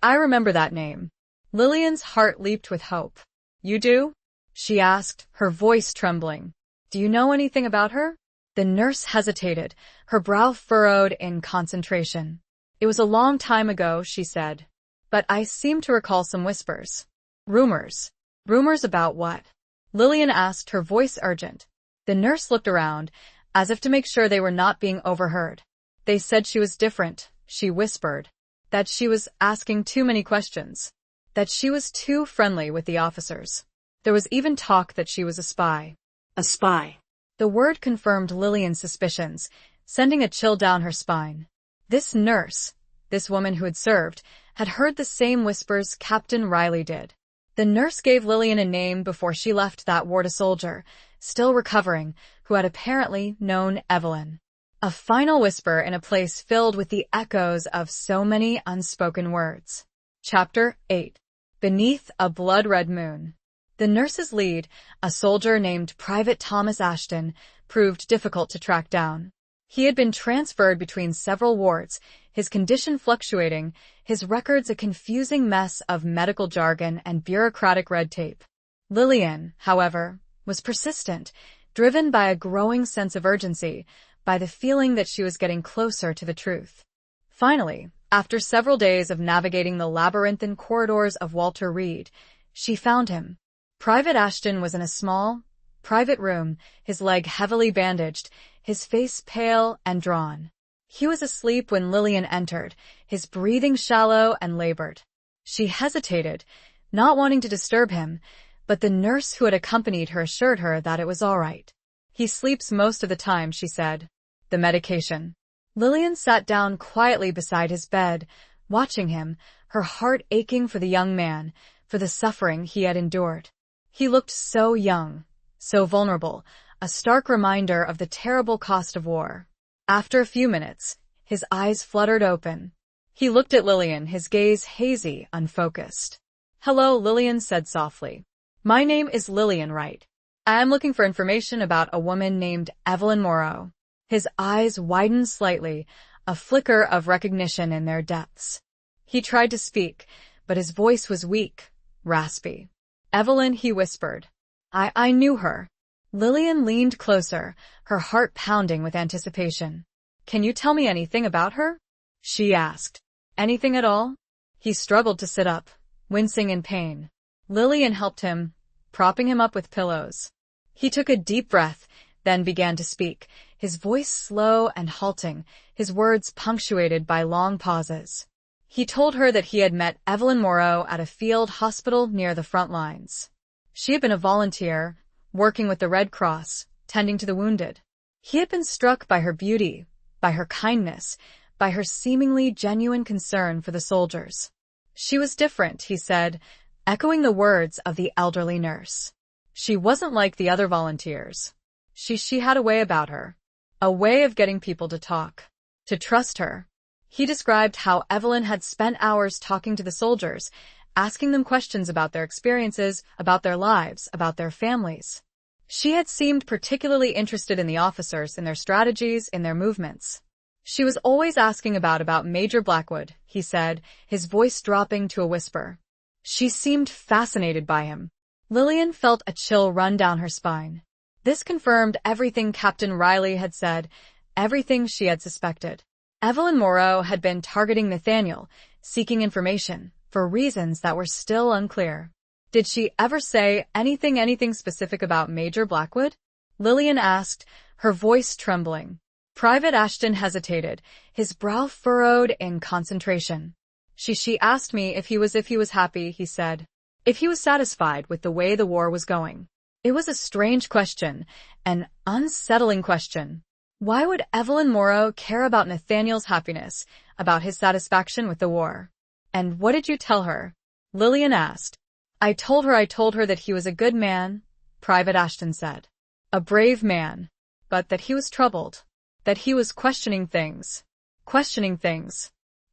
I remember that name." Lillian's heart leaped with hope. "You do?" she asked, her voice trembling. "Do you know anything about her?" The nurse hesitated, her brow furrowed in concentration. "It was a long time ago," she said. "But I seem to recall some whispers." "Rumors." "Rumors about what?" Lillian asked, her voice urgent. The nurse looked around, as if to make sure they were not being overheard. "They said she was different," she whispered. "That she was asking too many questions. That she was too friendly with the officers. There was even talk that she was a spy." "A spy." The word confirmed Lillian's suspicions, sending a chill down her spine. This nurse, this woman who had served, had heard the same whispers Captain Riley did. The nurse gave Lillian a name before she left that ward, a soldier, still recovering, who had apparently known Evelyn. A final whisper in a place filled with the echoes of so many unspoken words. Chapter 8. Beneath a Blood-Red Moon. The nurse's lead, a soldier named Private Thomas Ashton, proved difficult to track down. He had been transferred between several wards, his condition fluctuating, his records a confusing mess of medical jargon and bureaucratic red tape. Lillian, however, was persistent, driven by a growing sense of urgency, by the feeling that she was getting closer to the truth. Finally, after several days of navigating the labyrinthine corridors of Walter Reed, she found him. Private Ashton was in a small, private room, his leg heavily bandaged, his face pale and drawn. He was asleep when Lillian entered, his breathing shallow and labored. She hesitated, not wanting to disturb him, but the nurse who had accompanied her assured her that it was all right. He sleeps most of the time, she said. The medication. Lillian sat down quietly beside his bed, watching him, her heart aching for the young man, for the suffering he had endured. He looked so young, so vulnerable, a stark reminder of the terrible cost of war. After a few minutes, his eyes fluttered open. He looked at Lillian, his gaze hazy, unfocused. "Hello," Lillian said softly. "My name is Lillian Wright. I am looking for information about a woman named Evelyn Morrow." His eyes widened slightly, a flicker of recognition in their depths. He tried to speak, but his voice was weak, raspy. "Evelyn," he whispered. I knew her." Lillian leaned closer, her heart pounding with anticipation. "Can you tell me anything about her?" she asked. "Anything at all?" He struggled to sit up, wincing in pain. Lillian helped him, propping him up with pillows. He took a deep breath, then began to speak, his voice slow and halting, his words punctuated by long pauses. He told her that he had met Evelyn Morrow at a field hospital near the front lines. She had been a volunteer, working with the Red Cross, tending to the wounded. He had been struck by her beauty, by her kindness, by her seemingly genuine concern for the soldiers. She was different, he said, echoing the words of the elderly nurse. She wasn't like the other volunteers. She had a way about her. A way of getting people to talk, to trust her. He described how Evelyn had spent hours talking to the soldiers, asking them questions about their experiences, about their lives, about their families. She had seemed particularly interested in the officers, in their strategies, in their movements. She was always asking about Major Blackwood, he said, his voice dropping to a whisper. She seemed fascinated by him. Lillian felt a chill run down her spine. This confirmed everything Captain Riley had said, everything she had suspected. Evelyn Morrow had been targeting Nathaniel, seeking information, for reasons that were still unclear. Did she ever say anything specific about Major Blackwood? Lillian asked, her voice trembling. Private Ashton hesitated, his brow furrowed in concentration. She asked me if he was happy, he said. If he was satisfied with the way the war was going. It was a strange question, an unsettling question. Why would Evelyn Morrow care about Nathaniel's happiness, about his satisfaction with the war? And what did you tell her? Lillian asked. I told her that he was a good man, Private Ashton said. A brave man. But that he was troubled. That he was questioning things.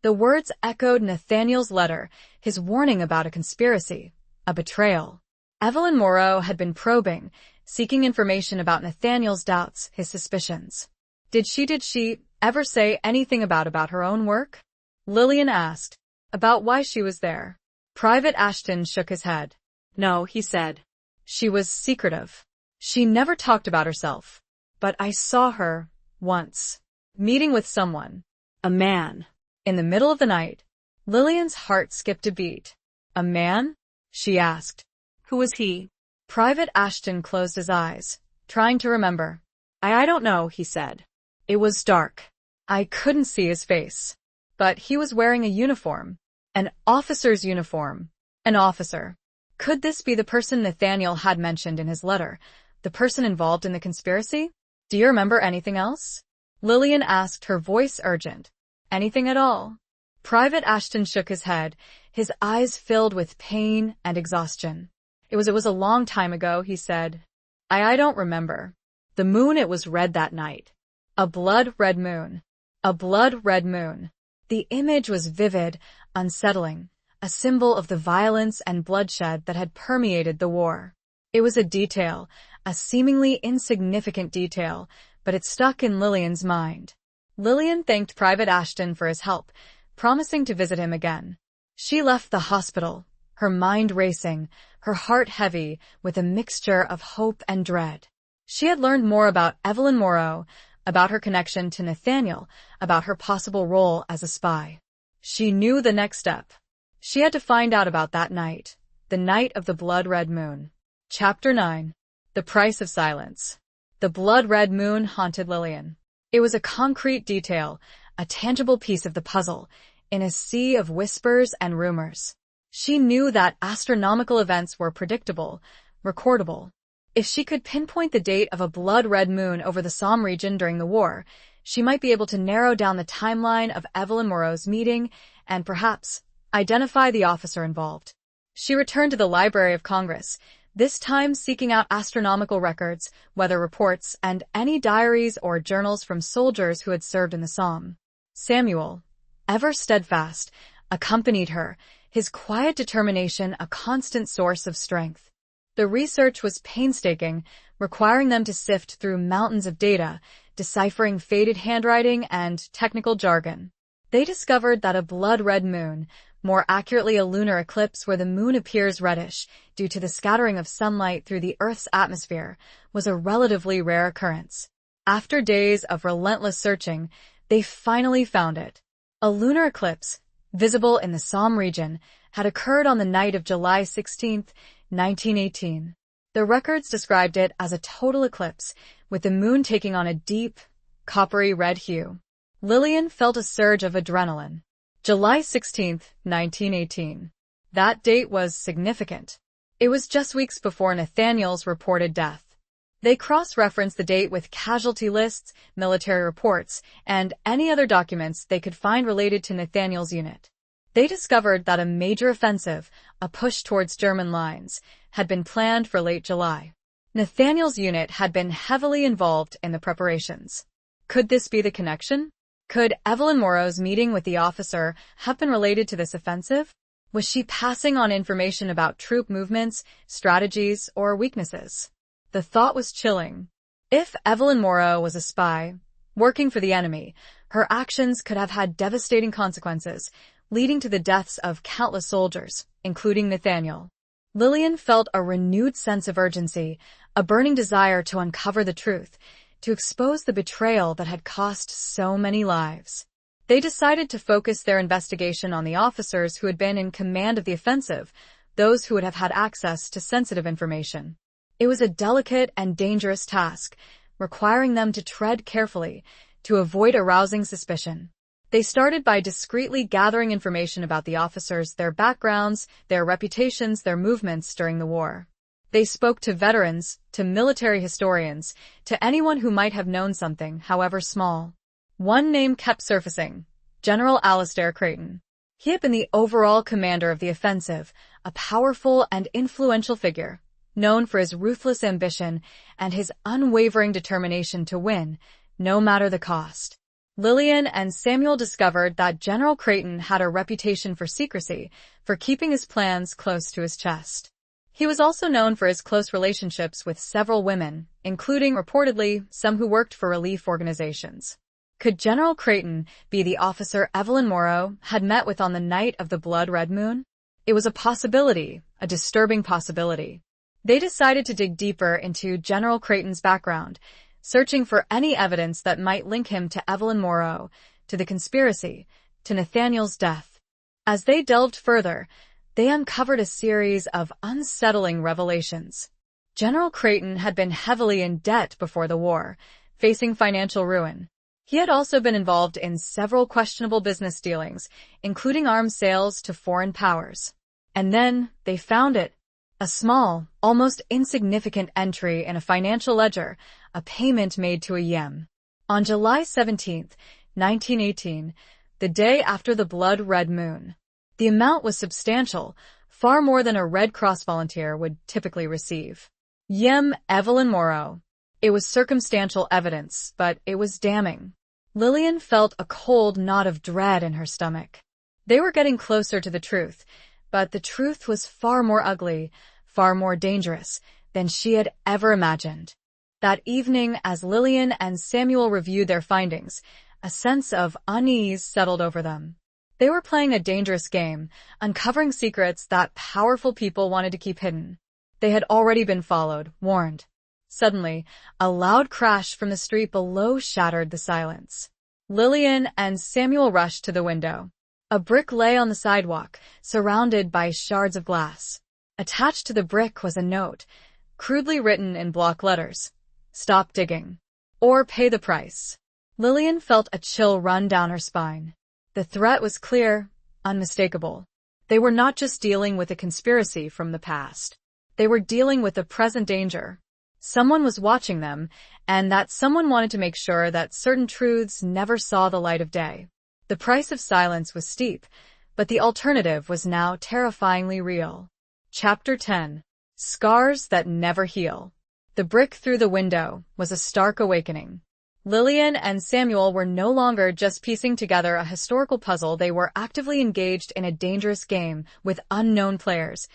The words echoed Nathaniel's letter, his warning about a conspiracy, a betrayal. Evelyn Morrow had been probing, seeking information about Nathaniel's doubts, his suspicions. Did she ever say anything about her own work? Lillian asked. About why she was there. Private Ashton shook his head. No, he said. She was secretive. She never talked about herself. But I saw her, once, meeting with someone. A man. In the middle of the night. Lillian's heart skipped a beat. A man? She asked. Who was he? Private Ashton closed his eyes, trying to remember. I don't know, he said. It was dark. I couldn't see his face. But he was wearing a uniform. An officer's uniform. An officer. Could this be the person Nathaniel had mentioned in his letter? The person involved in the conspiracy? Do you remember anything else? Lillian asked, her voice urgent. Anything at all? Private Ashton shook his head, his eyes filled with pain and exhaustion. It was a long time ago, he said. I don't remember. The moon, it was red that night. A blood-red moon. A blood-red moon. The image was vivid, unsettling, a symbol of the violence and bloodshed that had permeated the war. It was a detail, a seemingly insignificant detail, but it stuck in Lillian's mind. Lillian thanked Private Ashton for his help, promising to visit him again. She left the hospital, her mind racing, her heart heavy with a mixture of hope and dread. She had learned more about Evelyn Morrow, about her connection to Nathaniel, about her possible role as a spy. She knew the next step. She had to find out about that night, the night of the blood-red moon. Chapter 9. The Price of Silence. The blood-red moon haunted Lillian. It was a concrete detail, a tangible piece of the puzzle, in a sea of whispers and rumors. She knew that astronomical events were predictable, recordable. If she could pinpoint the date of a blood-red moon over the Somme region during the war, she might be able to narrow down the timeline of Evelyn Moreau's meeting and perhaps identify the officer involved. She returned to the Library of Congress, this time seeking out astronomical records, weather reports, and any diaries or journals from soldiers who had served in the Somme. Samuel, ever steadfast, accompanied her, his quiet determination a constant source of strength. The research was painstaking, requiring them to sift through mountains of data, deciphering faded handwriting and technical jargon. They discovered that a blood-red moon, more accurately a lunar eclipse where the moon appears reddish due to the scattering of sunlight through the Earth's atmosphere, was a relatively rare occurrence. After days of relentless searching, they finally found it. A lunar eclipse, visible in the Somme region, had occurred on the night of July 16, 1918. The records described it as a total eclipse, with the moon taking on a deep, coppery red hue. Lillian felt a surge of adrenaline. July 16, 1918. That date was significant. It was just weeks before Nathaniel's reported death. They cross-referenced the date with casualty lists, military reports, and any other documents they could find related to Nathaniel's unit. They discovered that a major offensive, a push towards German lines, had been planned for late July. Nathaniel's unit had been heavily involved in the preparations. Could this be the connection? Could Evelyn Moreau's meeting with the officer have been related to this offensive? Was she passing on information about troop movements, strategies, or weaknesses? The thought was chilling. If Evelyn Moreau was a spy, working for the enemy, her actions could have had devastating consequences, leading to the deaths of countless soldiers, including Nathaniel. Lillian felt a renewed sense of urgency, a burning desire to uncover the truth, to expose the betrayal that had cost so many lives. They decided to focus their investigation on the officers who had been in command of the offensive, those who would have had access to sensitive information. It was a delicate and dangerous task, requiring them to tread carefully to avoid arousing suspicion. They started by discreetly gathering information about the officers, their backgrounds, their reputations, their movements during the war. They spoke to veterans, to military historians, to anyone who might have known something, however small. One name kept surfacing: General Alistair Creighton. He had been the overall commander of the offensive, a powerful and influential figure, known for his ruthless ambition and his unwavering determination to win, no matter the cost. Lillian and Samuel discovered that General Creighton had a reputation for secrecy, for keeping his plans close to his chest. He was also known for his close relationships with several women, including, reportedly, some who worked for relief organizations. Could General Creighton be the officer Evelyn Moreau had met with on the night of the blood-red moon? It was a possibility, a disturbing possibility. They decided to dig deeper into General Creighton's background, searching for any evidence that might link him to Evelyn Moreau, to the conspiracy, to Nathaniel's death. As they delved further, they uncovered a series of unsettling revelations. General Creighton had been heavily in debt before the war, facing financial ruin. He had also been involved in several questionable business dealings, including arms sales to foreign powers. And then they found it. A small, almost insignificant entry in a financial ledger, a payment made to a Yem. On July 17, 1918, the day after the blood-red moon. The amount was substantial, far more than a Red Cross volunteer would typically receive. Yem Evelyn Moreau. It was circumstantial evidence, but it was damning. Lillian felt a cold knot of dread in her stomach. They were getting closer to the truth, but the truth was far more ugly, far more dangerous than she had ever imagined. That evening, as Lillian and Samuel reviewed their findings, a sense of unease settled over them. They were playing a dangerous game, uncovering secrets that powerful people wanted to keep hidden. They had already been followed, warned. Suddenly, a loud crash from the street below shattered the silence. Lillian and Samuel rushed to the window. A brick lay on the sidewalk, surrounded by shards of glass. Attached to the brick was a note, crudely written in block letters. "Stop digging. Or pay the price." Lillian felt a chill run down her spine. The threat was clear, unmistakable. They were not just dealing with a conspiracy from the past. They were dealing with a present danger. Someone was watching them, and that someone wanted to make sure that certain truths never saw the light of day. The price of silence was steep, but the alternative was now terrifyingly real. Chapter 10. Scars That Never Heal. The brick through the window was a stark awakening. Lillian and Samuel were no longer just piecing together a historical puzzle. They were actively engaged in a dangerous game with unknown players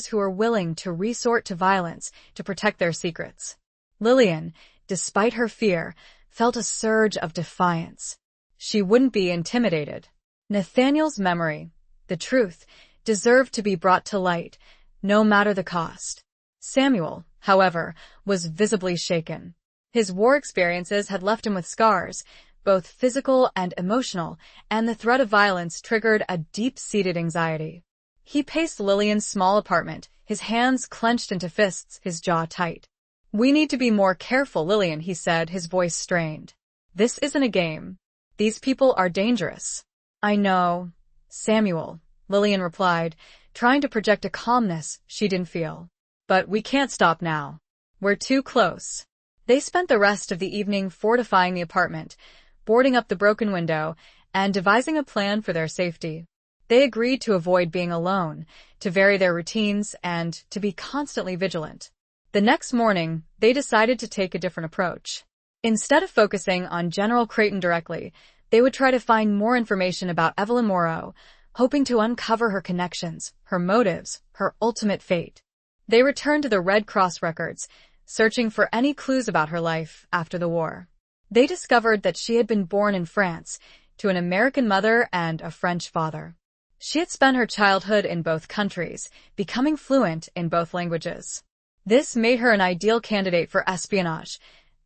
who were willing to resort to violence to protect their secrets. Lillian, despite her fear, felt a surge of defiance. She wouldn't be intimidated. Nathaniel's memory, the truth, deserved to be brought to light, no matter the cost. Samuel, however, was visibly shaken. His war experiences had left him with scars, both physical and emotional, and the threat of violence triggered a deep-seated anxiety. He paced Lillian's small apartment, his hands clenched into fists, his jaw tight. "We need to be more careful, Lillian," he said, his voice strained. "This isn't a game. These people are dangerous." "I know, Samuel," Lillian replied, trying to project a calmness she didn't feel. "But we can't stop now. We're too close." They spent the rest of the evening fortifying the apartment, boarding up the broken window, and devising a plan for their safety. They agreed to avoid being alone, to vary their routines, and to be constantly vigilant. The next morning, they decided to take a different approach. Instead of focusing on General Creighton directly, they would try to find more information about Evelyn Moreau, hoping to uncover her connections, her motives, her ultimate fate. They returned to the Red Cross records, searching for any clues about her life after the war. They discovered that she had been born in France, to an American mother and a French father. She had spent her childhood in both countries, becoming fluent in both languages. This made her an ideal candidate for espionage,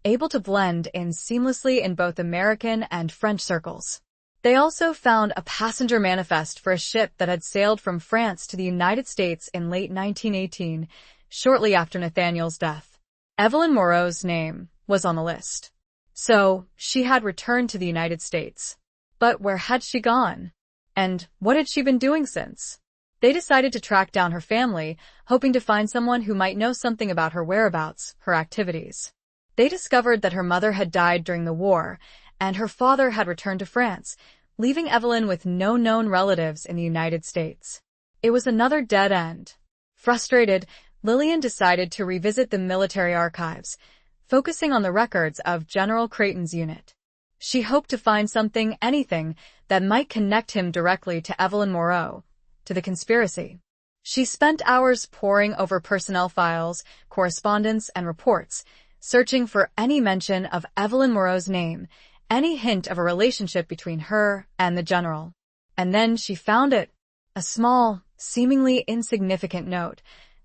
able to blend in seamlessly in both American and French circles. They also found a passenger manifest for a ship that had sailed from France to the United States in late 1918, shortly after Nathaniel's death. Evelyn Moreau's name was on the list. So, she had returned to the United States. But where had she gone? And what had she been doing since? They decided to track down her family, hoping to find someone who might know something about her whereabouts, her activities. They discovered that her mother had died during the war, and her father had returned to France, leaving Evelyn with no known relatives in the United States. It was another dead end. Frustrated, Lillian decided to revisit the military archives, focusing on the records of General Creighton's unit. She hoped to find something, anything, that might connect him directly to Evelyn Moreau, to the conspiracy. She spent hours poring over personnel files, correspondence, and reports, searching for any mention of Evelyn Moreau's name, any hint of a relationship between her and the general. And then she found it, a small, seemingly insignificant note,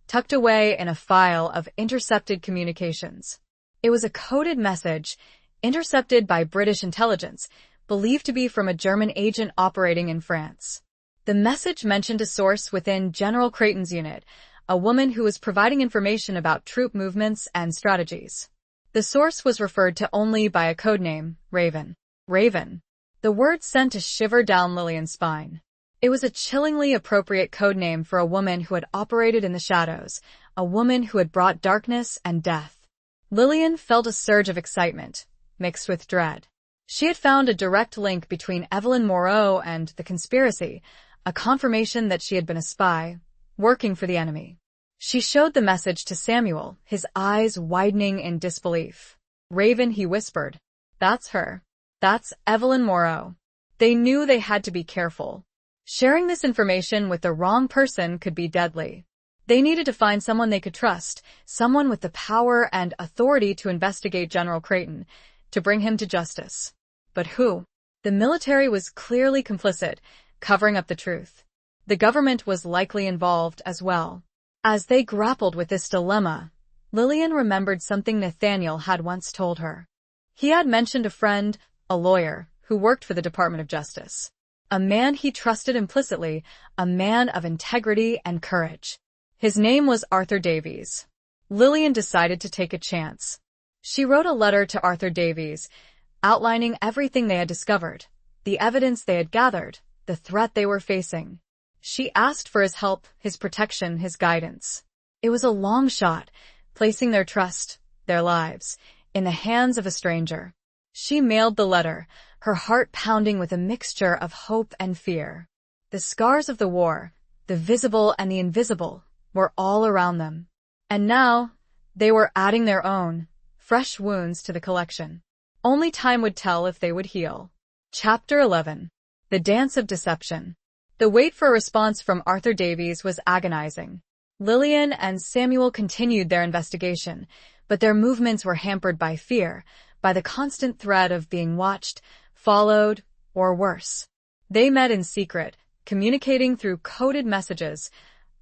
tucked away in a file of intercepted communications. It was a coded message, intercepted by British intelligence, believed to be from a German agent operating in France. The message mentioned a source within General Creighton's unit, a woman who was providing information about troop movements and strategies. The source was referred to only by a codename, Raven. Raven. The word sent a shiver down Lillian's spine. It was a chillingly appropriate codename for a woman who had operated in the shadows, a woman who had brought darkness and death. Lillian felt a surge of excitement, mixed with dread. She had found a direct link between Evelyn Moreau and the conspiracy, a confirmation that she had been a spy, working for the enemy. She showed the message to Samuel, his eyes widening in disbelief. "Raven," he whispered. "That's her. That's Evelyn Moreau." They knew they had to be careful. Sharing this information with the wrong person could be deadly. They needed to find someone they could trust, someone with the power and authority to investigate General Creighton, to bring him to justice. But who? The military was clearly complicit, covering up the truth. The government was likely involved as well. As they grappled with this dilemma, Lillian remembered something Nathaniel had once told her. He had mentioned a friend, a lawyer, who worked for the Department of Justice. A man he trusted implicitly, a man of integrity and courage. His name was Arthur Davies. Lillian decided to take a chance. She wrote a letter to Arthur Davies, outlining everything they had discovered, the evidence they had gathered, the threat they were facing. She asked for his help, his protection, his guidance. It was a long shot, placing their trust, their lives, in the hands of a stranger. She mailed the letter, her heart pounding with a mixture of hope and fear. The scars of the war, the visible and the invisible, were all around them. And now, they were adding their own, fresh wounds to the collection. Only time would tell if they would heal. Chapter 11. The Dance of Deception. The wait for a response from Arthur Davies was agonizing. Lillian and Samuel continued their investigation, but their movements were hampered by fear, by the constant threat of being watched, followed, or worse. They met in secret, communicating through coded messages,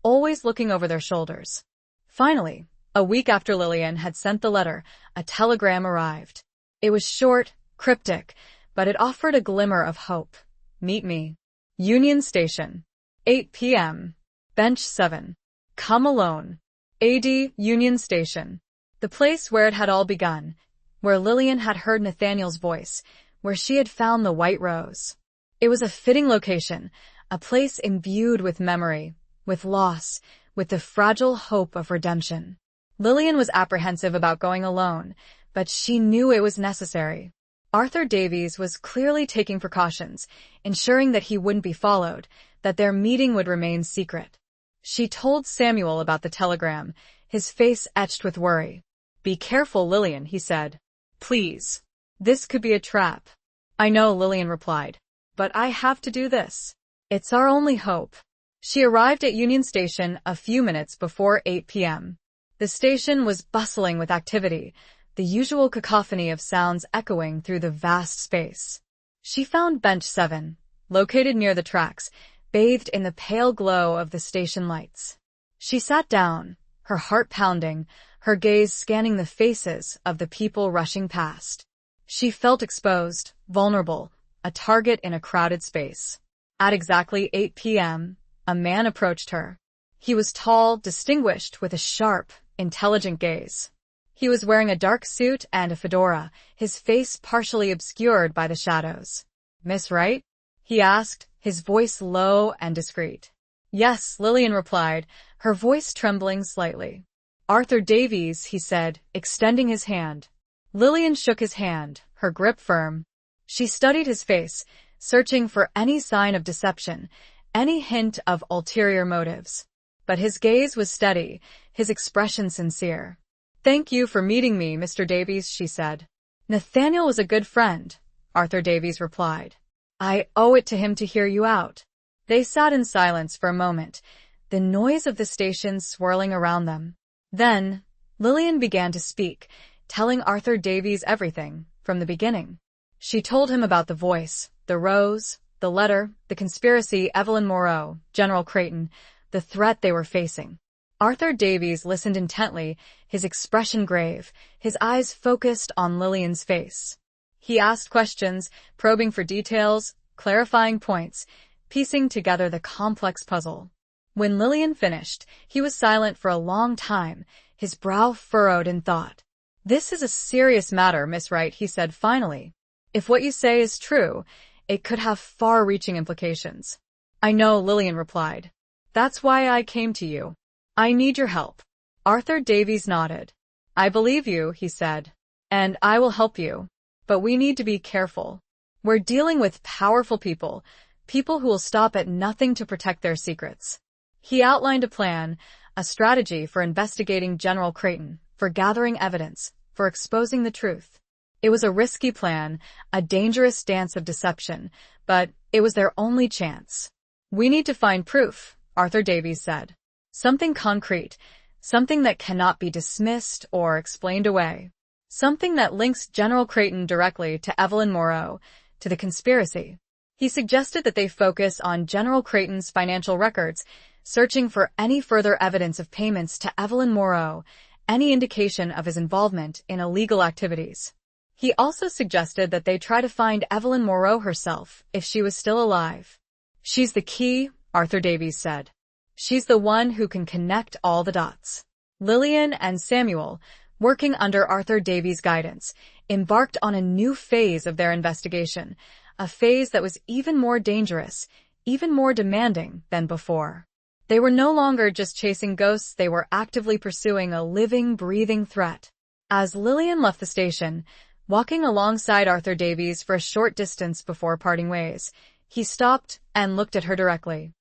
always looking over their shoulders. Finally, a week after Lillian had sent the letter, a telegram arrived. It was short, cryptic, but it offered a glimmer of hope. Meet me. Union Station. 8 p.m. Bench 7. Come alone. AD Union Station. The place where it had all begun, where Lillian had heard Nathaniel's voice, where she had found the white rose. It was a fitting location, a place imbued with memory, with loss, with the fragile hope of redemption. Lillian was apprehensive about going alone, but she knew it was necessary. Arthur Davies was clearly taking precautions, ensuring that he wouldn't be followed, that their meeting would remain secret. She told Samuel about the telegram, his face etched with worry. "Be careful, Lillian," he said. "Please. This could be a trap." "I know," Lillian replied. "But I have to do this. It's our only hope." She arrived at Union Station a few minutes before 8 p.m. The station was bustling with activity, the usual cacophony of sounds echoing through the vast space. She found Bench 7, located near the tracks, bathed in the pale glow of the station lights. She sat down, her heart pounding, her gaze scanning the faces of the people rushing past. She felt exposed, vulnerable, a target in a crowded space. At exactly 8 p.m., a man approached her. He was tall, distinguished, with a sharp, intelligent gaze. He was wearing a dark suit and a fedora, his face partially obscured by the shadows. "Miss Wright?" he asked, his voice low and discreet. "Yes," Lillian replied, her voice trembling slightly. "Arthur Davies," he said, extending his hand. Lillian shook his hand, her grip firm. She studied his face, searching for any sign of deception, any hint of ulterior motives. But his gaze was steady, his expression sincere. "Thank you for meeting me, Mr. Davies," she said. "Nathaniel was a good friend," Arthur Davies replied. "I owe it to him to hear you out." They sat in silence for a moment, the noise of the station swirling around them. Then, Lillian began to speak, telling Arthur Davies everything, from the beginning. She told him about the voice, the rose, the letter, the conspiracy, Evelyn Moreau, General Creighton, the threat they were facing. Arthur Davies listened intently, his expression grave, his eyes focused on Lillian's face. He asked questions, probing for details, clarifying points, piecing together the complex puzzle. When Lillian finished, he was silent for a long time, his brow furrowed in thought. "This is a serious matter, Miss Wright," he said finally. "If what you say is true, it could have far-reaching implications." "I know," Lillian replied. "That's why I came to you. I need your help." Arthur Davies nodded. "I believe you," he said. "And I will help you. But we need to be careful. We're dealing with powerful people, people who will stop at nothing to protect their secrets." He outlined a plan, a strategy for investigating General Creighton, for gathering evidence, for exposing the truth. It was a risky plan, a dangerous dance of deception, but it was their only chance. "We need to find proof," Arthur Davies said. "Something concrete, something that cannot be dismissed or explained away. Something that links General Creighton directly to Evelyn Moreau, to the conspiracy." He suggested that they focus on General Creighton's financial records, searching for any further evidence of payments to Evelyn Moreau, any indication of his involvement in illegal activities. He also suggested that they try to find Evelyn Moreau herself, if she was still alive. "She's the key," Arthur Davies said. "She's the one who can connect all the dots." Lillian and Samuel, working under Arthur Davies' guidance, embarked on a new phase of their investigation, a phase that was even more dangerous, even more demanding than before. They were no longer just chasing ghosts, they were actively pursuing a living, breathing threat. As Lillian left the station, walking alongside Arthur Davies for a short distance before parting ways, he stopped and looked at her directly.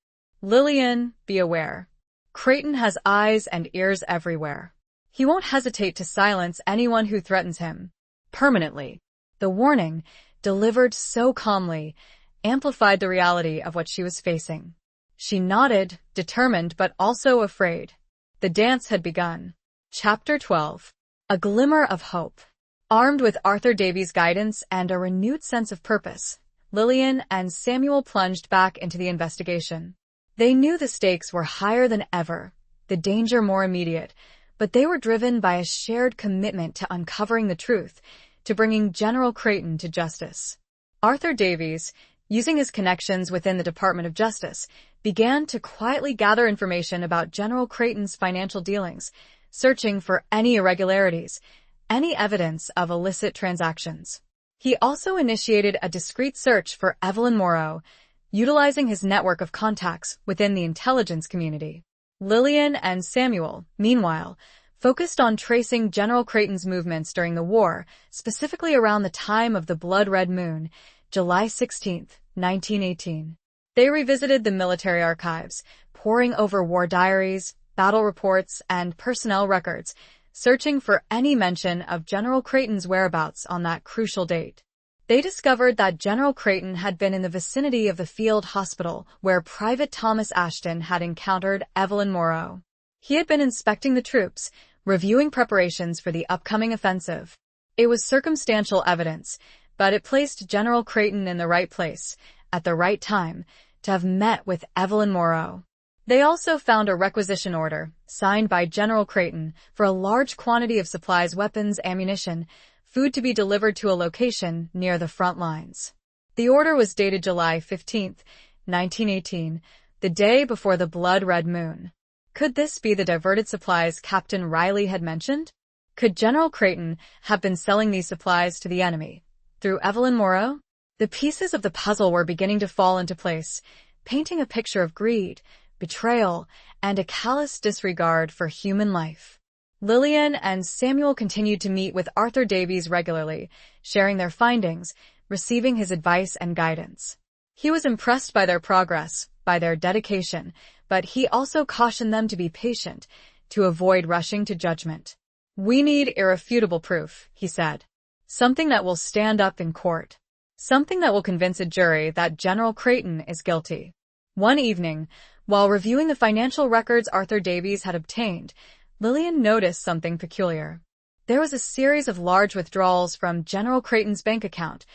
"Lillian, be aware. Creighton has eyes and ears everywhere. He won't hesitate to silence anyone who threatens him. Permanently." The warning, delivered so calmly, amplified the reality of what she was facing. She nodded, determined but also afraid. The dance had begun. Chapter 12. A glimmer of hope. Armed with Arthur Davies' guidance and a renewed sense of purpose, Lillian and Samuel plunged back into the investigation. They knew the stakes were higher than ever, the danger more immediate, but they were driven by a shared commitment to uncovering the truth, to bringing General Creighton to justice. Arthur Davies, using his connections within the Department of Justice, began to quietly gather information about General Creighton's financial dealings, searching for any irregularities, any evidence of illicit transactions. He also initiated a discreet search for Evelyn Morrow, utilizing his network of contacts within the intelligence community. Lillian and Samuel, meanwhile, focused on tracing General Creighton's movements during the war, specifically around the time of the Blood Red Moon, July 16, 1918. They revisited the military archives, poring over war diaries, battle reports, and personnel records, searching for any mention of General Creighton's whereabouts on that crucial date. They discovered that General Creighton had been in the vicinity of the field hospital where Private Thomas Ashton had encountered Evelyn Morrow. He had been inspecting the troops, reviewing preparations for the upcoming offensive. It was circumstantial evidence, but it placed General Creighton in the right place, at the right time, to have met with Evelyn Morrow. They also found a requisition order, signed by General Creighton, for a large quantity of supplies, weapons, ammunition, food to be delivered to a location near the front lines. The order was dated July 15, 1918, the day before the Blood Red Moon. Could this be the diverted supplies Captain Riley had mentioned? Could General Creighton have been selling these supplies to the enemy, through Evelyn Morrow? The pieces of the puzzle were beginning to fall into place, painting a picture of greed, betrayal, and a callous disregard for human life. Lillian and Samuel continued to meet with Arthur Davies regularly, sharing their findings, receiving his advice and guidance. He was impressed by their progress, by their dedication, but he also cautioned them to be patient, to avoid rushing to judgment. "We need irrefutable proof," he said. "Something that will stand up in court. Something that will convince a jury that General Creighton is guilty." One evening, while reviewing the financial records Arthur Davies had obtained, Lillian noticed something peculiar. There was a series of large withdrawals from General Creighton's bank account,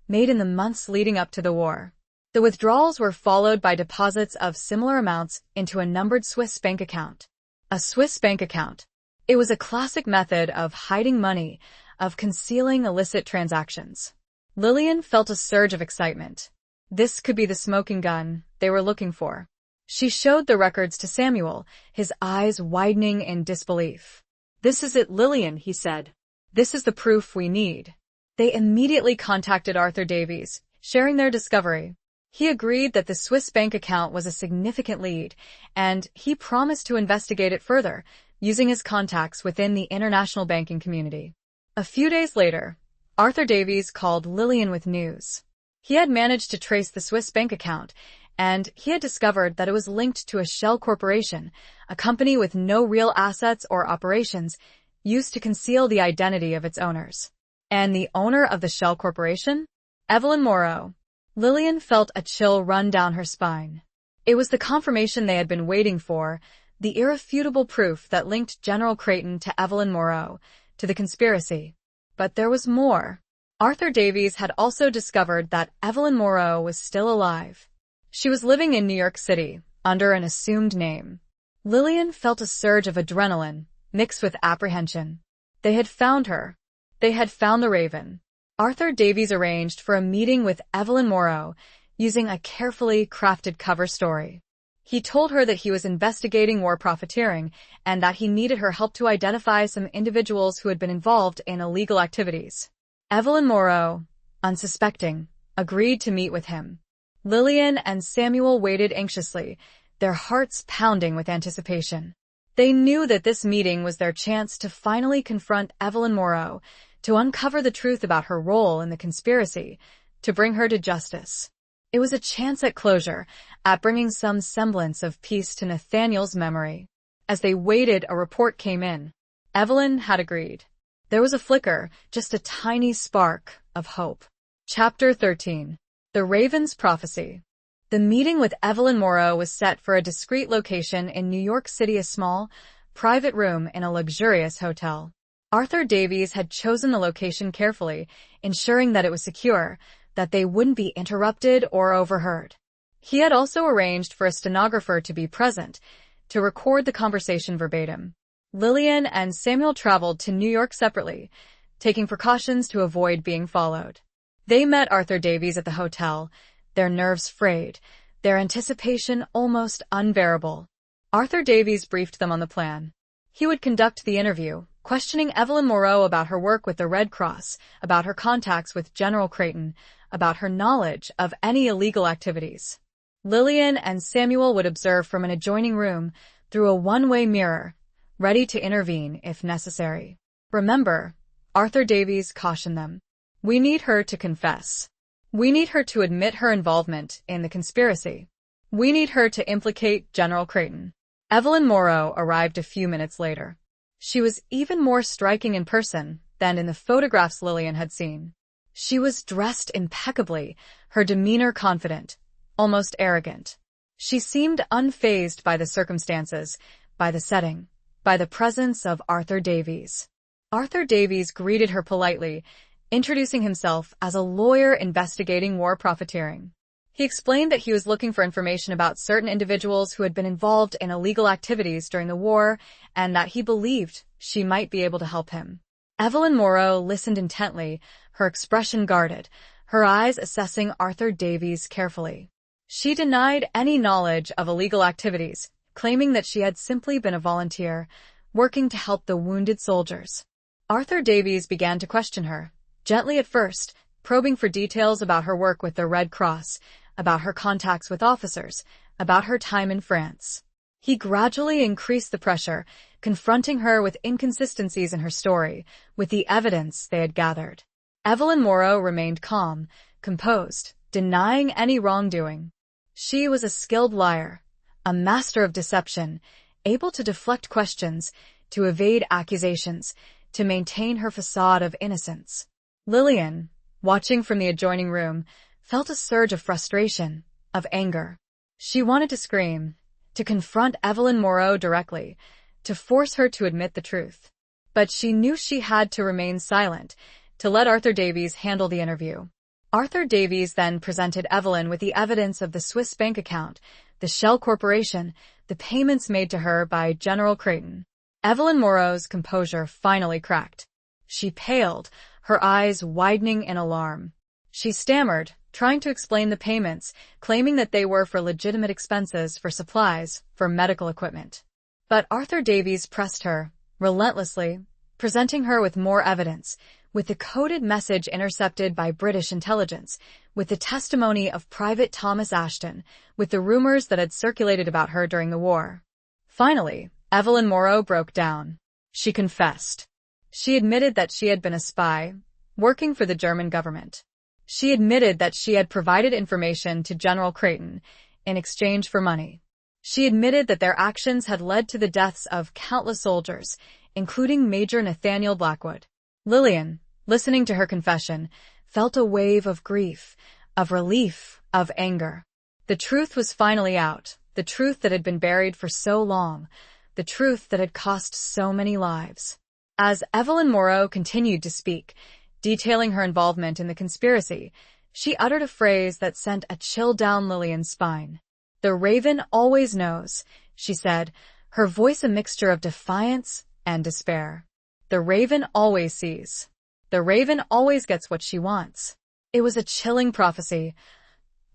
made in the months leading up to the war. The withdrawals were followed by deposits of similar amounts into a numbered Swiss bank account. A Swiss bank account. It was a classic method of hiding money, of concealing illicit transactions. Lillian felt a surge of excitement. This could be the smoking gun they were looking for. She showed the records to Samuel, his eyes widening in disbelief. "This is it, Lillian," he said. "This is the proof we need." They immediately contacted Arthur Davies, sharing their discovery. He agreed that the Swiss bank account was a significant lead, and he promised to investigate it further, using his contacts within the international banking community. A few days later, Arthur Davies called Lillian with news. He had managed to trace the Swiss bank account, and he had discovered that it was linked to a shell corporation, a company with no real assets or operations, used to conceal the identity of its owners. And the owner of the shell corporation? Evelyn Morrow. Lillian felt a chill run down her spine. It was the confirmation they had been waiting for, the irrefutable proof that linked General Creighton to Evelyn Morrow, to the conspiracy. But there was more. Arthur Davies had also discovered that Evelyn Morrow was still alive. She was living in New York City, under an assumed name. Lillian felt a surge of adrenaline, mixed with apprehension. They had found her. They had found the Raven. Arthur Davies arranged for a meeting with Evelyn Morrow, using a carefully crafted cover story. He told her that he was investigating war profiteering and that he needed her help to identify some individuals who had been involved in illegal activities. Evelyn Morrow, unsuspecting, agreed to meet with him. Lillian and Samuel waited anxiously, their hearts pounding with anticipation. They knew that this meeting was their chance to finally confront Evelyn Moreau, to uncover the truth about her role in the conspiracy, to bring her to justice. It was a chance at closure, at bringing some semblance of peace to Nathaniel's memory. As they waited, a report came in. Evelyn had agreed. There was a flicker, just a tiny spark of hope. Chapter 13. The Raven's Prophecy. The meeting with Evelyn Moreau was set for a discreet location in New York City, a small, private room in a luxurious hotel. Arthur Davies had chosen the location carefully, ensuring that it was secure, that they wouldn't be interrupted or overheard. He had also arranged for a stenographer to be present, to record the conversation verbatim. Lillian and Samuel traveled to New York separately, taking precautions to avoid being followed. They met Arthur Davies at the hotel, their nerves frayed, their anticipation almost unbearable. Arthur Davies briefed them on the plan. He would conduct the interview, questioning Evelyn Moreau about her work with the Red Cross, about her contacts with General Creighton, about her knowledge of any illegal activities. Lillian and Samuel would observe from an adjoining room, through a one-way mirror, ready to intervene if necessary. Remember, Arthur Davies cautioned them, we need her to confess. We need her to admit her involvement in the conspiracy. We need her to implicate General Creighton. Evelyn Moreau arrived a few minutes later. She was even more striking in person than in the photographs Lillian had seen. She was dressed impeccably, her demeanor confident, almost arrogant. She seemed unfazed by the circumstances, by the setting, by the presence of Arthur Davies. Arthur Davies greeted her politely, introducing himself as a lawyer investigating war profiteering. He explained that he was looking for information about certain individuals who had been involved in illegal activities during the war, and that he believed she might be able to help him. Evelyn Moreau listened intently, her expression guarded, her eyes assessing Arthur Davies carefully. She denied any knowledge of illegal activities, claiming that she had simply been a volunteer, working to help the wounded soldiers. Arthur Davies began to question her, gently at first, probing for details about her work with the Red Cross, about her contacts with officers, about her time in France. He gradually increased the pressure, confronting her with inconsistencies in her story, with the evidence they had gathered. Evelyn Moreau remained calm, composed, denying any wrongdoing. She was a skilled liar, a master of deception, able to deflect questions, to evade accusations, to maintain her facade of innocence. Lillian, watching from the adjoining room, felt a surge of frustration, of anger. She wanted to scream, to confront Evelyn Moreau directly, to force her to admit the truth. But she knew she had to remain silent, to let Arthur Davies handle the interview. Arthur Davies then presented Evelyn with the evidence of the Swiss bank account, the Shell Corporation, the payments made to her by General Creighton. Evelyn Moreau's composure finally cracked. She paled, her eyes widening in alarm. She stammered, trying to explain the payments, claiming that they were for legitimate expenses, for supplies, for medical equipment. But Arthur Davies pressed her, relentlessly, presenting her with more evidence, with the coded message intercepted by British intelligence, with the testimony of Private Thomas Ashton, with the rumors that had circulated about her during the war. Finally, Evelyn Moreau broke down. She confessed. She admitted that she had been a spy, working for the German government. She admitted that she had provided information to General Creighton in exchange for money. She admitted that their actions had led to the deaths of countless soldiers, including Major Nathaniel Blackwood. Lillian, listening to her confession, felt a wave of grief, of relief, of anger. The truth was finally out, the truth that had been buried for so long, the truth that had cost so many lives. As Evelyn Moreau continued to speak, detailing her involvement in the conspiracy, she uttered a phrase that sent a chill down Lillian's spine. "The Raven always knows," she said, her voice a mixture of defiance and despair. "The Raven always sees. The Raven always gets what she wants." It was a chilling prophecy,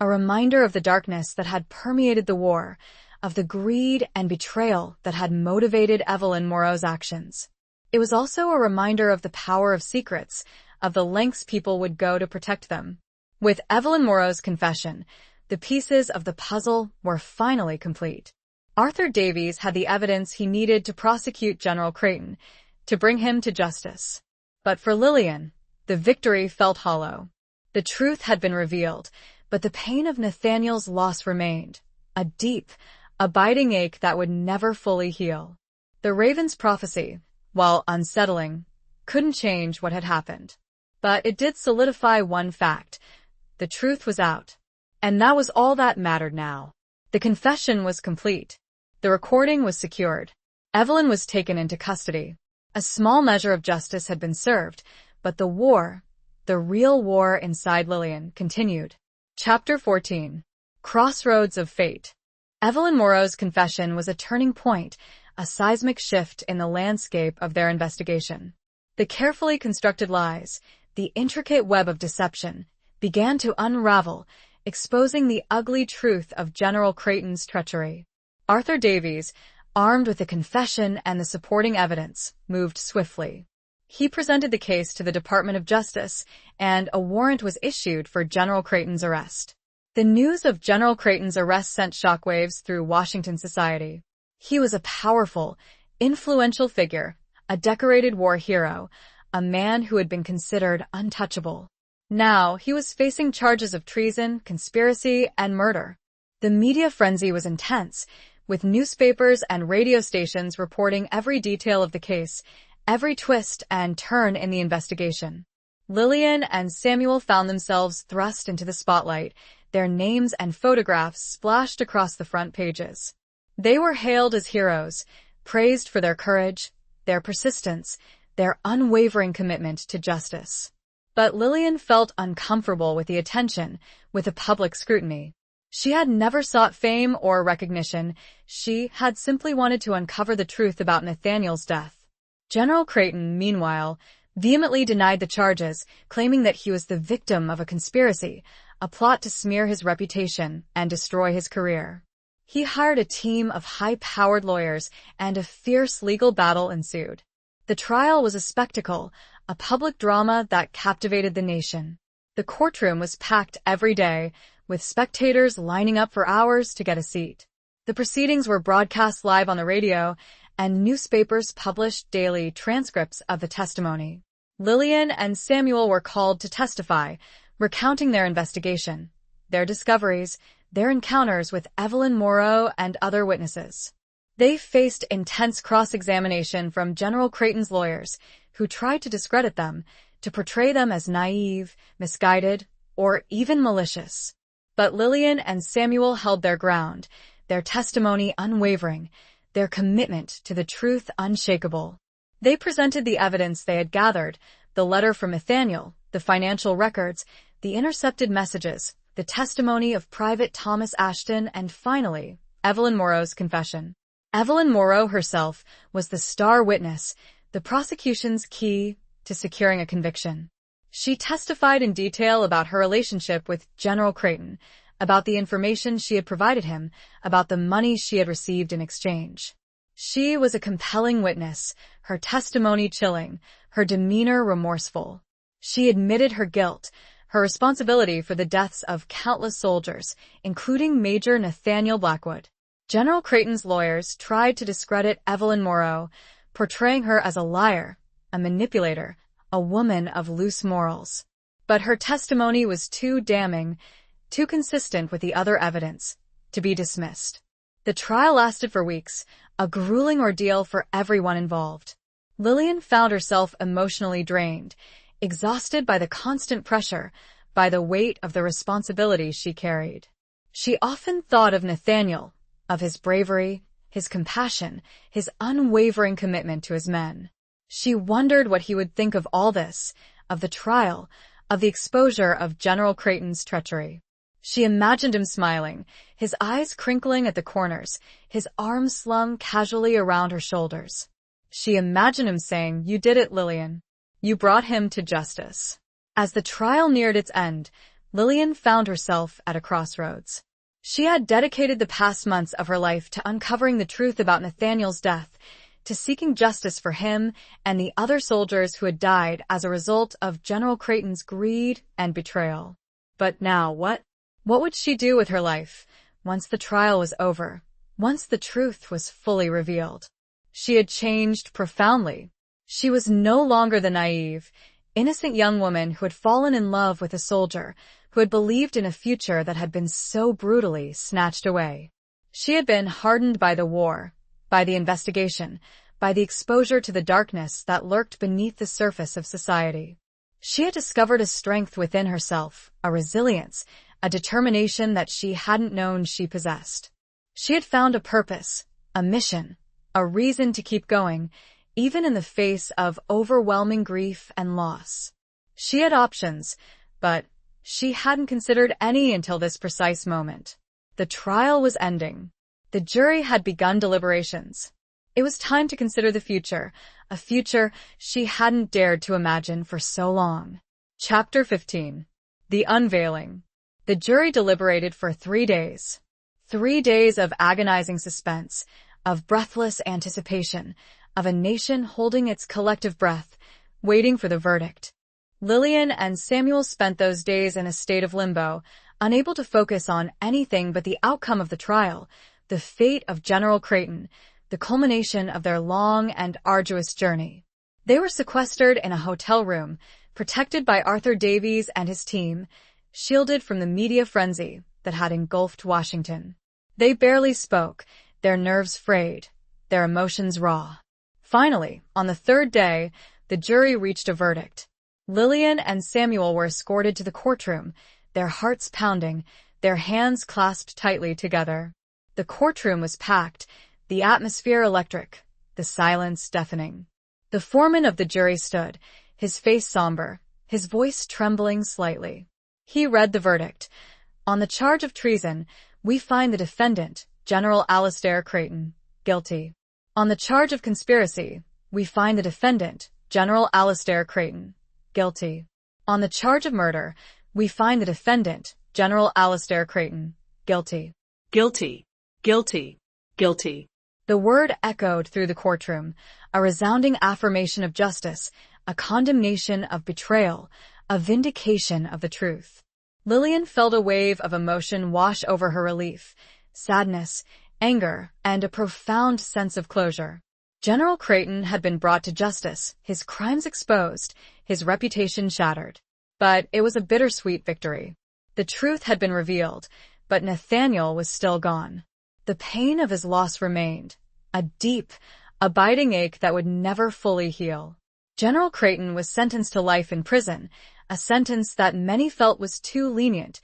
a reminder of the darkness that had permeated the war, of the greed and betrayal that had motivated Evelyn Moreau's actions. It was also a reminder of the power of secrets, of the lengths people would go to protect them. With Evelyn Moreau's confession, The pieces of the puzzle were finally complete. Arthur Davies had the evidence he needed to prosecute General Creighton, to bring him to justice. But for Lillian, the victory felt hollow. The truth had been revealed, but the pain of Nathaniel's loss remained, a deep, abiding ache that would never fully heal. The Raven's prophecy, while unsettling, couldn't change what had happened. But it did solidify one fact. The truth was out. And that was all that mattered now. The confession was complete. The recording was secured. Evelyn was taken into custody. A small measure of justice had been served, but the war, the real war inside Lillian, continued. Chapter 14. Crossroads of Fate. Evelyn Morrow's confession was a turning point, a seismic shift in the landscape of their investigation. The carefully constructed lies, the intricate web of deception, began to unravel, exposing the ugly truth of General Creighton's treachery. Arthur Davies, armed with the confession and the supporting evidence, moved swiftly. He presented the case to the Department of Justice, and a warrant was issued for General Creighton's arrest. The news of General Creighton's arrest sent shockwaves through Washington society. He was a powerful, influential figure, a decorated war hero, a man who had been considered untouchable. Now he was facing charges of treason, conspiracy, and murder. The media frenzy was intense, with newspapers and radio stations reporting every detail of the case, every twist and turn in the investigation. Lillian and Samuel found themselves thrust into the spotlight, their names and photographs splashed across the front pages. They were hailed as heroes, praised for their courage, their persistence, their unwavering commitment to justice. But Lillian felt uncomfortable with the attention, with the public scrutiny. She had never sought fame or recognition. She had simply wanted to uncover the truth about Nathaniel's death. General Creighton, meanwhile, vehemently denied the charges, claiming that he was the victim of a conspiracy, a plot to smear his reputation and destroy his career. He hired a team of high-powered lawyers, and a fierce legal battle ensued. The trial was a spectacle, a public drama that captivated the nation. The courtroom was packed every day, with spectators lining up for hours to get a seat. The proceedings were broadcast live on the radio, and newspapers published daily transcripts of the testimony. Lillian and Samuel were called to testify, recounting their investigation, their discoveries, their encounters with Evelyn Morrow and other witnesses. They faced intense cross-examination from General Creighton's lawyers, who tried to discredit them, to portray them as naive, misguided, or even malicious. But Lillian and Samuel held their ground, their testimony unwavering, their commitment to the truth unshakable. They presented the evidence they had gathered, the letter from Nathaniel, the financial records, the intercepted messages, the testimony of Private Thomas Ashton, and finally, Evelyn Morrow's confession. Evelyn Morrow herself was the star witness, the prosecution's key to securing a conviction. She testified in detail about her relationship with General Creighton, about the information she had provided him, about the money she had received in exchange. She was a compelling witness, her testimony chilling, her demeanor remorseful. She admitted her guilt, her responsibility for the deaths of countless soldiers, including Major Nathaniel Blackwood. General Creighton's lawyers tried to discredit Evelyn Morrow, portraying her as a liar, a manipulator, a woman of loose morals. But her testimony was too damning, too consistent with the other evidence, to be dismissed. The trial lasted for weeks, a grueling ordeal for everyone involved. Lillian found herself emotionally drained, exhausted by the constant pressure, by the weight of the responsibility she carried. She often thought of Nathaniel, of his bravery, his compassion, his unwavering commitment to his men. She wondered what he would think of all this, of the trial, of the exposure of General Creighton's treachery. She imagined him smiling, his eyes crinkling at the corners, his arms slung casually around her shoulders. She imagined him saying, "You did it, Lillian. You brought him to justice." As the trial neared its end, Lillian found herself at a crossroads. She had dedicated the past months of her life to uncovering the truth about Nathaniel's death, to seeking justice for him and the other soldiers who had died as a result of General Creighton's greed and betrayal. But now what? What would she do with her life once the trial was over, once the truth was fully revealed? She had changed profoundly. She was no longer the naive, innocent young woman who had fallen in love with a soldier, who had believed in a future that had been so brutally snatched away. She had been hardened by the war, by the investigation, by the exposure to the darkness that lurked beneath the surface of society. She had discovered a strength within herself, a resilience, a determination that she hadn't known she possessed. She had found a purpose, a mission, a reason to keep going, even in the face of overwhelming grief and loss. She had options, but she hadn't considered any until this precise moment. The trial was ending. The jury had begun deliberations. It was time to consider the future, a future she hadn't dared to imagine for so long. Chapter 15. The Unveiling. The jury deliberated for 3 days. 3 days of agonizing suspense, of breathless anticipation, of a nation holding its collective breath, waiting for the verdict. Lillian and Samuel spent those days in a state of limbo, unable to focus on anything but the outcome of the trial, the fate of General Creighton, the culmination of their long and arduous journey. They were sequestered in a hotel room, protected by Arthur Davies and his team, shielded from the media frenzy that had engulfed Washington. They barely spoke, their nerves frayed, their emotions raw. Finally, on the 3rd day, the jury reached a verdict. Lillian and Samuel were escorted to the courtroom, their hearts pounding, their hands clasped tightly together. The courtroom was packed, the atmosphere electric, the silence deafening. The foreman of the jury stood, his face somber, his voice trembling slightly. He read the verdict. On the charge of treason, we find the defendant, General Alistair Creighton, guilty. On the charge of conspiracy, we find the defendant, General Alistair Creighton, guilty. On the charge of murder, we find the defendant, General Alistair Creighton, guilty. Guilty. Guilty. Guilty. The word echoed through the courtroom, a resounding affirmation of justice, a condemnation of betrayal, a vindication of the truth. Lillian felt a wave of emotion wash over her: relief, sadness, anger, and a profound sense of closure. General Creighton had been brought to justice, his crimes exposed, his reputation shattered. But it was a bittersweet victory. The truth had been revealed, but Nathaniel was still gone. The pain of his loss remained, a deep, abiding ache that would never fully heal. General Creighton was sentenced to life in prison, a sentence that many felt was too lenient,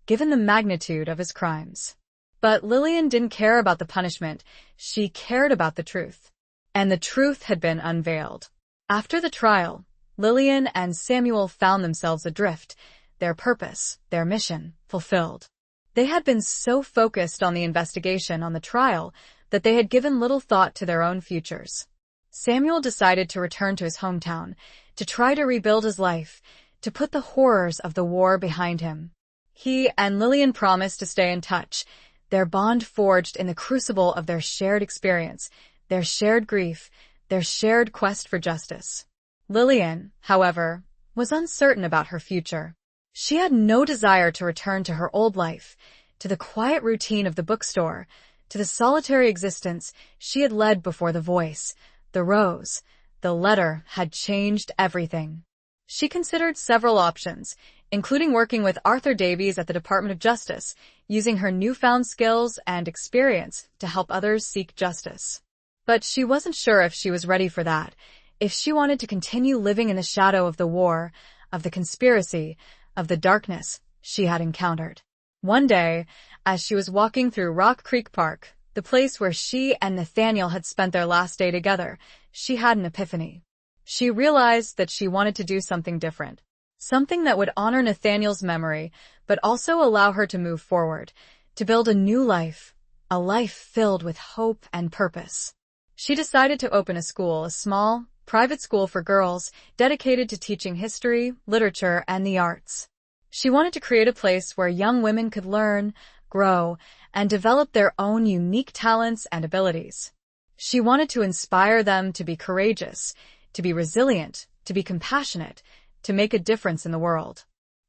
given the magnitude of his crimes. But Lillian didn't care about the punishment, she cared about the truth. And the truth had been unveiled. After the trial, Lillian and Samuel found themselves adrift, their purpose, their mission, fulfilled. They had been so focused on the investigation, on the trial, that they had given little thought to their own futures. Samuel decided to return to his hometown, to try to rebuild his life, to put the horrors of the war behind him. He and Lillian promised to stay in touch, their bond forged in the crucible of their shared experience, their shared grief, their shared quest for justice. Lillian, however, was uncertain about her future. She had no desire to return to her old life, to the quiet routine of the bookstore, to the solitary existence she had led before the voice, the rose, the letter had changed everything. She considered several options, including working with Arthur Davies at the Department of Justice, using her newfound skills and experience to help others seek justice. But she wasn't sure if she was ready for that, if she wanted to continue living in the shadow of the war, of the conspiracy, of the darkness she had encountered. One day, as she was walking through Rock Creek Park, the place where she and Nathaniel had spent their last day together, she had an epiphany. She realized that she wanted to do something different, something that would honor Nathaniel's memory, but also allow her to move forward, to build a new life, a life filled with hope and purpose. She decided to open a school, a small, private school for girls, dedicated to teaching history, literature, and the arts. She wanted to create a place where young women could learn, grow, and develop their own unique talents and abilities. She wanted to inspire them to be courageous, to be resilient, to be compassionate, to make a difference in the world.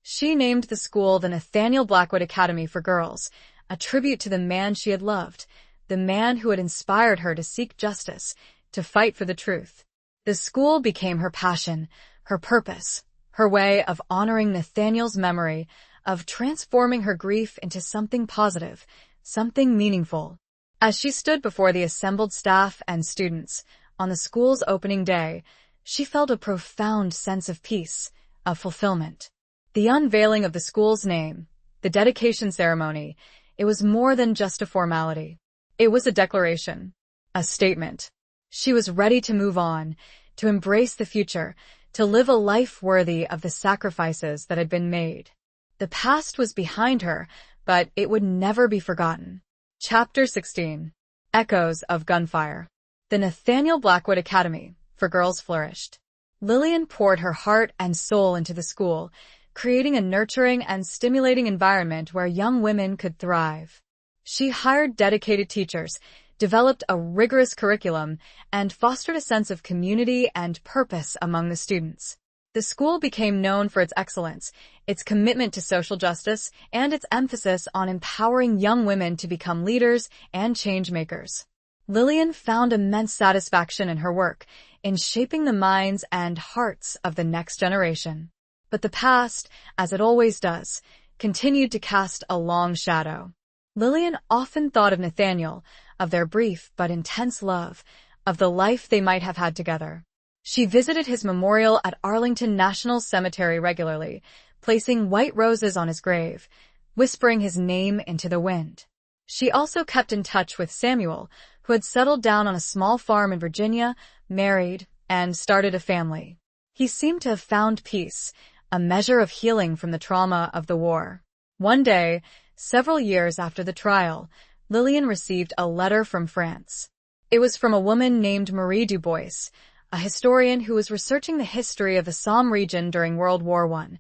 She named the school the Nathaniel Blackwood Academy for Girls, a tribute to the man she had loved, the man who had inspired her to seek justice, to fight for the truth. The school became her passion, her purpose, her way of honoring Nathaniel's memory, of transforming her grief into something positive, something meaningful. As she stood before the assembled staff and students on the school's opening day, she felt a profound sense of peace, of fulfillment. The unveiling of the school's name, the dedication ceremony, it was more than just a formality. It was a declaration, a statement. She was ready to move on, to embrace the future, to live a life worthy of the sacrifices that had been made. The past was behind her, but it would never be forgotten. Chapter 16. Echoes of Gunfire. The Nathaniel Blackwood Academy for Girls flourished. Lillian poured her heart and soul into the school, creating a nurturing and stimulating environment where young women could thrive. She hired dedicated teachers, developed a rigorous curriculum, and fostered a sense of community and purpose among the students. The school became known for its excellence, its commitment to social justice, and its emphasis on empowering young women to become leaders and change-makers. Lillian found immense satisfaction in her work, in shaping the minds and hearts of the next generation. But the past, as it always does, continued to cast a long shadow. Lillian often thought of Nathaniel, of their brief but intense love, of the life they might have had together. She visited his memorial at Arlington National Cemetery regularly, placing white roses on his grave, whispering his name into the wind. She also kept in touch with Samuel, who had settled down on a small farm in Virginia, married, and started a family. He seemed to have found peace, a measure of healing from the trauma of the war. One day, several years after the trial, Lillian received a letter from France. It was from a woman named Marie Dubois, a historian who was researching the history of the Somme region during World War I.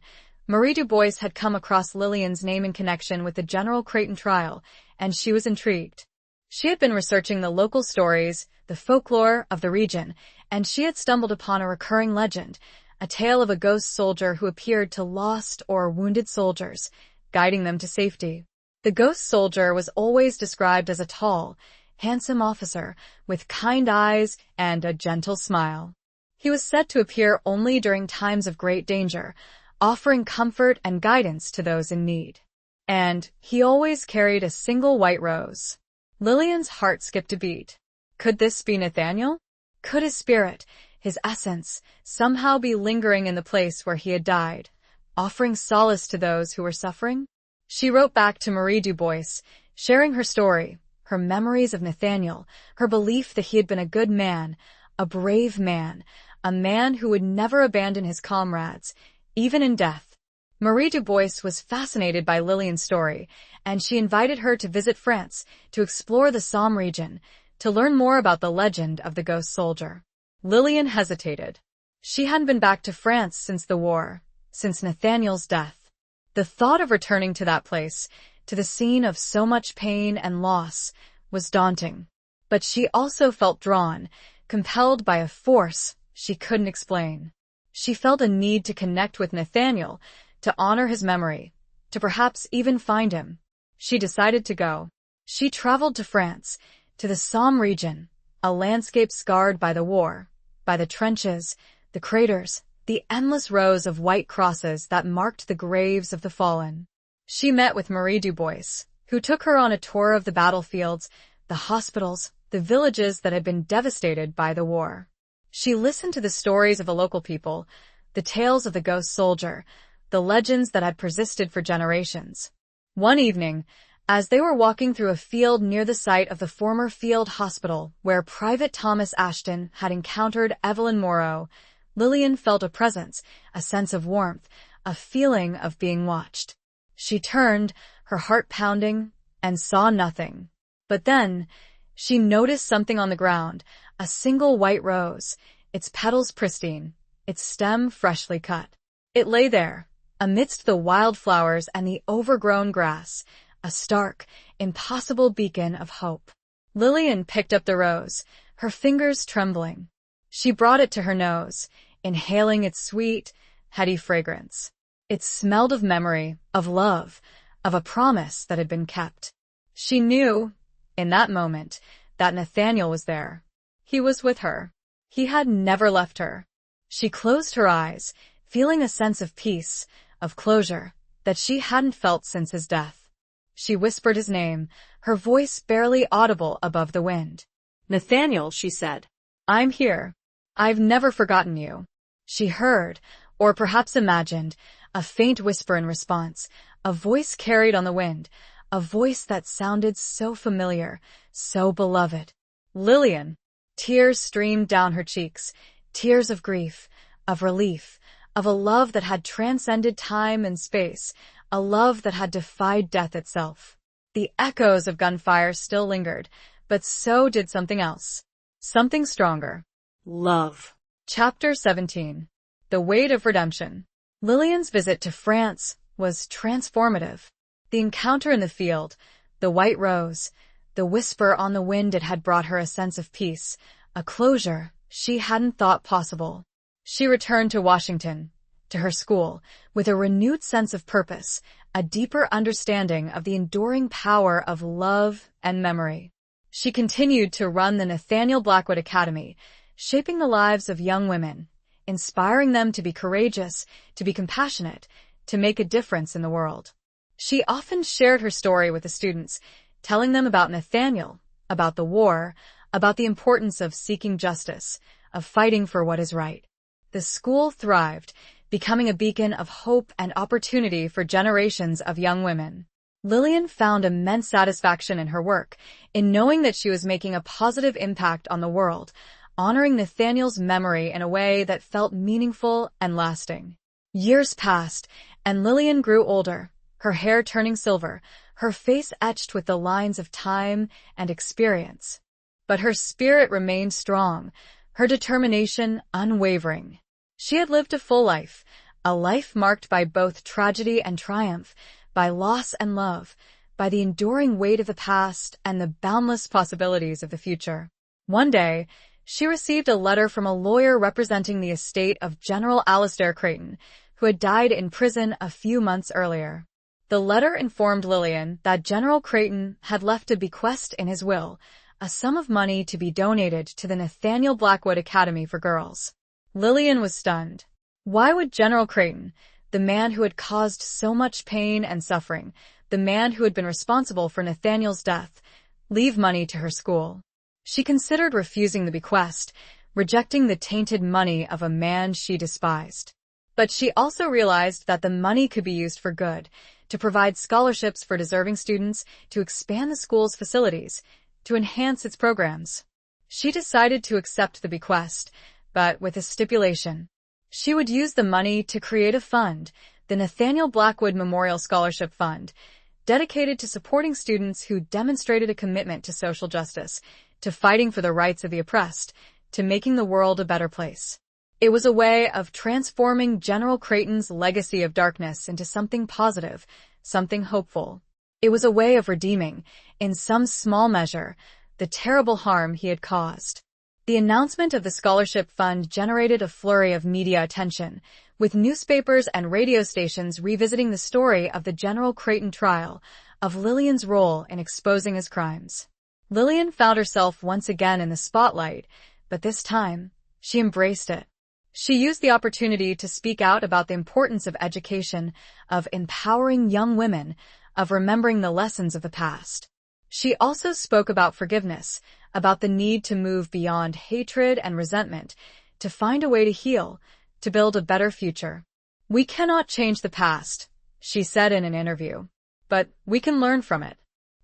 Marie Dubois had come across Lillian's name in connection with the General Creighton trial, and she was intrigued. She had been researching the local stories, the folklore of the region, and she had stumbled upon a recurring legend, a tale of a ghost soldier who appeared to lost or wounded soldiers, guiding them to safety. The ghost soldier was always described as a tall, handsome officer with kind eyes and a gentle smile. He was said to appear only during times of great danger, offering comfort and guidance to those in need. And he always carried a single white rose. Lillian's heart skipped a beat. Could this be Nathaniel? Could his spirit, his essence, somehow be lingering in the place where he had died, offering solace to those who were suffering? She wrote back to Marie Dubois, sharing her story, her memories of Nathaniel, her belief that he had been a good man, a brave man, a man who would never abandon his comrades, even in death. Marie Dubois was fascinated by Lillian's story, and she invited her to visit France to explore the Somme region, to learn more about the legend of the ghost soldier. Lillian hesitated. She hadn't been back to France since the war, since Nathaniel's death. The thought of returning to that place, to the scene of so much pain and loss, was daunting. But she also felt drawn, compelled by a force she couldn't explain. She felt a need to connect with Nathaniel, to honor his memory, to perhaps even find him. She decided to go. She traveled to France, to the Somme region, a landscape scarred by the war, by the trenches, the craters, the endless rows of white crosses that marked the graves of the fallen. She met with Marie Dubois, who took her on a tour of the battlefields, the hospitals, the villages that had been devastated by the war. She listened to the stories of the local people, the tales of the ghost soldier, the legends that had persisted for generations. One evening, as they were walking through a field near the site of the former field hospital where Private Thomas Ashton had encountered Evelyn Morrow, Lillian felt a presence, a sense of warmth, a feeling of being watched. She turned, her heart pounding, and saw nothing. But then, she noticed something on the ground, a single white rose, its petals pristine, its stem freshly cut. It lay there, amidst the wildflowers and the overgrown grass, a stark, impossible beacon of hope. Lillian picked up the rose, her fingers trembling. She brought it to her nose, inhaling its sweet, heady fragrance. It smelled of memory, of love, of a promise that had been kept. She knew, in that moment, that Nathaniel was there. He was with her. He had never left her. She closed her eyes, feeling a sense of peace, of closure, that she hadn't felt since his death. She whispered his name, her voice barely audible above the wind. Nathaniel, she said. I'm here. I've never forgotten you. She heard, or perhaps imagined, a faint whisper in response, a voice carried on the wind, a voice that sounded so familiar, so beloved. Lillian. Tears streamed down her cheeks, tears of grief, of relief, of a love that had transcended time and space, a love that had defied death itself. The echoes of gunfire still lingered, but so did something else. Something stronger. Love. Chapter 17. The Weight of Redemption. Lillian's visit to France was transformative. The encounter in the field, the white rose, the whisper on the wind, it had brought her a sense of peace, a closure she hadn't thought possible. She returned to Washington, to her school, with a renewed sense of purpose, a deeper understanding of the enduring power of love and memory. She continued to run the Nathaniel Blackwood Academy, shaping the lives of young women, inspiring them to be courageous, to be compassionate, to make a difference in the world. She often shared her story with the students, telling them about Nathaniel, about the war, about the importance of seeking justice, of fighting for what is right. The school thrived, becoming a beacon of hope and opportunity for generations of young women. Lillian found immense satisfaction in her work, in knowing that she was making a positive impact on the world, honoring Nathaniel's memory in a way that felt meaningful and lasting. Years passed, and Lillian grew older, her hair turning silver, her face etched with the lines of time and experience. But her spirit remained strong, her determination unwavering. She had lived a full life, a life marked by both tragedy and triumph, by loss and love, by the enduring weight of the past and the boundless possibilities of the future. One day, she received a letter from a lawyer representing the estate of General Alistair Creighton, who had died in prison a few months earlier. The letter informed Lillian that General Creighton had left a bequest in his will, a sum of money to be donated to the Nathaniel Blackwood Academy for Girls. Lillian was stunned. Why would General Creighton, the man who had caused so much pain and suffering, the man who had been responsible for Nathaniel's death, leave money to her school? She considered refusing the bequest, rejecting the tainted money of a man she despised. But she also realized that the money could be used for good, to provide scholarships for deserving students, to expand the school's facilities, to enhance its programs. She decided to accept the bequest, but with a stipulation. She would use the money to create a fund, the Nathaniel Blackwood Memorial Scholarship Fund, dedicated to supporting students who demonstrated a commitment to social justice, to fighting for the rights of the oppressed, to making the world a better place. It was a way of transforming General Creighton's legacy of darkness into something positive, something hopeful. It was a way of redeeming, in some small measure, the terrible harm he had caused. The announcement of the scholarship fund generated a flurry of media attention, with newspapers and radio stations revisiting the story of the General Creighton trial, of Lillian's role in exposing his crimes. Lillian found herself once again in the spotlight, but this time, she embraced it. She used the opportunity to speak out about the importance of education, of empowering young women, of remembering the lessons of the past. She also spoke about forgiveness, about the need to move beyond hatred and resentment, to find a way to heal, to build a better future. We cannot change the past, she said in an interview, but we can learn from it.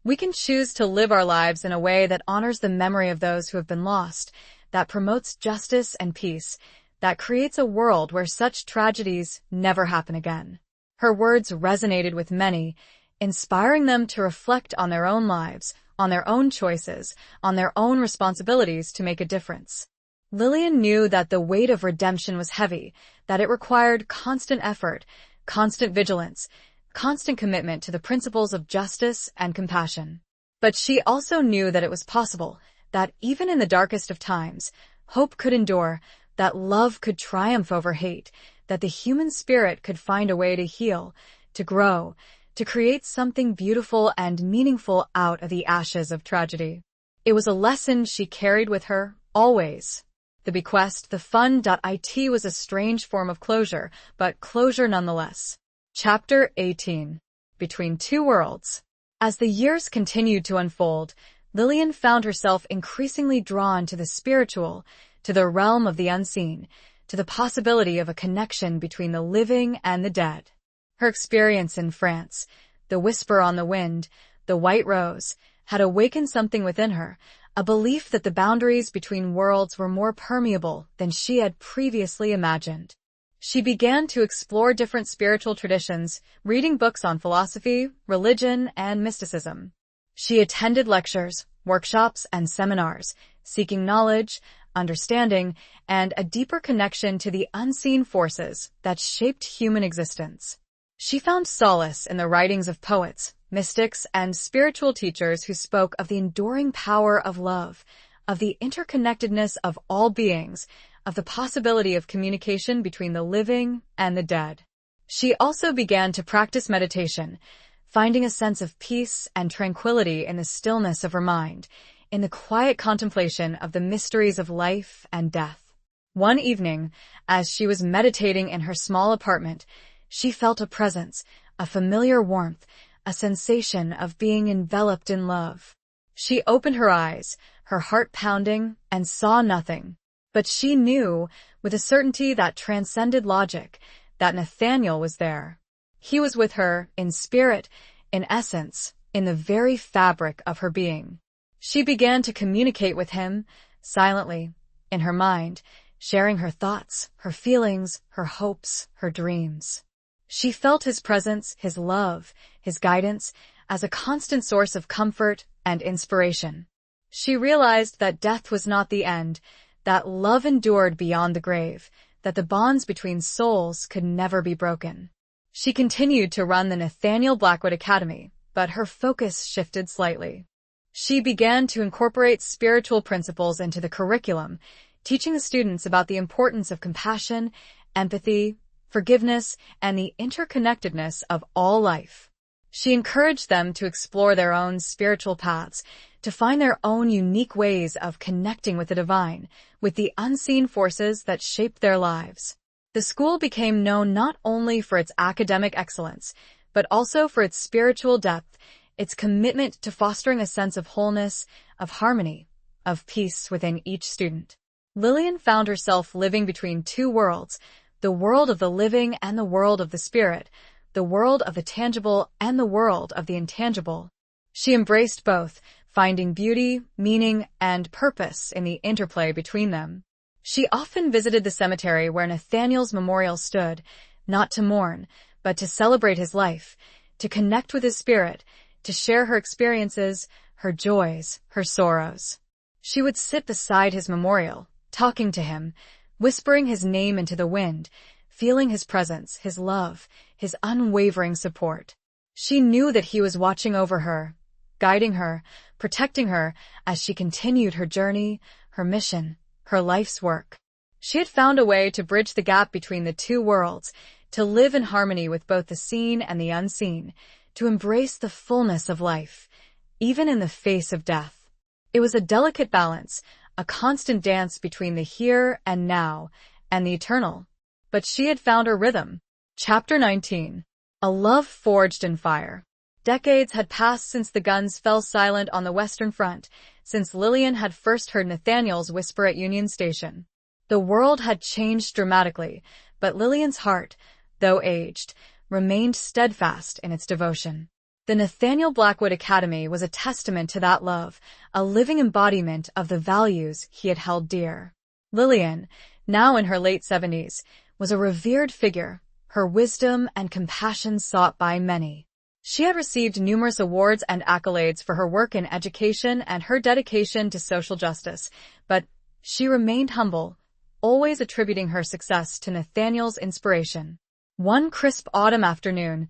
We can choose to live our lives in a way that honors the memory of those who have been lost, that promotes justice and peace, that creates a world where such tragedies never happen again. Her words resonated with many, inspiring them to reflect on their own lives, on their own choices, on their own responsibilities to make a difference. Lillian knew that the weight of redemption was heavy, that it required constant effort, constant vigilance, constant commitment to the principles of justice and compassion. But she also knew that it was possible, that even in the darkest of times, hope could endure, that love could triumph over hate, that the human spirit could find a way to heal, to grow, to create something beautiful and meaningful out of the ashes of tragedy. It was a lesson she carried with her, always. The bequest, the fund.it, was a strange form of closure, but closure nonetheless. Chapter 18. Between Two Worlds. As the years continued to unfold, Lillian found herself increasingly drawn to the spiritual, to the realm of the unseen, to the possibility of a connection between the living and the dead. Her experience in France, the whisper on the wind, the white rose, had awakened something within her, a belief that the boundaries between worlds were more permeable than she had previously imagined. She began to explore different spiritual traditions, reading books on philosophy, religion, and mysticism. She attended lectures, workshops, and seminars, seeking knowledge, understanding, and a deeper connection to the unseen forces that shaped human existence. She found solace in the writings of poets, mystics, and spiritual teachers who spoke of the enduring power of love, of the interconnectedness of all beings, of the possibility of communication between the living and the dead. She also began to practice meditation, finding a sense of peace and tranquility in the stillness of her mind, in the quiet contemplation of the mysteries of life and death. One evening, as she was meditating in her small apartment, she felt a presence, a familiar warmth, a sensation of being enveloped in love. She opened her eyes, her heart pounding, and saw nothing. But she knew, with a certainty that transcended logic, that Nathaniel was there. He was with her, in spirit, in essence, in the very fabric of her being. She began to communicate with him, silently, in her mind, sharing her thoughts, her feelings, her hopes, her dreams. She felt his presence, his love, his guidance, as a constant source of comfort and inspiration. She realized that death was not the end, that love endured beyond the grave, that the bonds between souls could never be broken. She continued to run the Nathaniel Blackwood Academy, but her focus shifted slightly. She began to incorporate spiritual principles into the curriculum, teaching the students about the importance of compassion, empathy, forgiveness, and the interconnectedness of all life. She encouraged them to explore their own spiritual paths, to find their own unique ways of connecting with the divine, with the unseen forces that shape their lives. The school became known not only for its academic excellence, but also for its spiritual depth, its commitment to fostering a sense of wholeness, of harmony, of peace within each student. Lillian found herself living between two worlds, the world of the living and the world of the spirit, the world of the tangible and the world of the intangible. She embraced both, finding beauty, meaning, and purpose in the interplay between them. She often visited the cemetery where Nathaniel's memorial stood, not to mourn, but to celebrate his life, to connect with his spirit, to share her experiences, her joys, her sorrows. She would sit beside his memorial, talking to him, whispering his name into the wind, feeling his presence, his love, his unwavering support. She knew that he was watching over her, guiding her, protecting her as she continued her journey, her mission, her life's work. She had found a way to bridge the gap between the two worlds, to live in harmony with both the seen and the unseen, to embrace the fullness of life, even in the face of death. It was a delicate balance, a constant dance between the here and now and the eternal. But she had found her rhythm. Chapter 19. A Love Forged in Fire. Decades had passed since the guns fell silent on the Western Front, since Lillian had first heard Nathaniel's whisper at Union Station. The world had changed dramatically, but Lillian's heart, though aged, remained steadfast in its devotion. The Nathaniel Blackwood Academy was a testament to that love, a living embodiment of the values he had held dear. Lillian, now in her late 70s, was a revered figure, her wisdom and compassion sought by many. She had received numerous awards and accolades for her work in education and her dedication to social justice, but she remained humble, always attributing her success to Nathaniel's inspiration. One crisp autumn afternoon,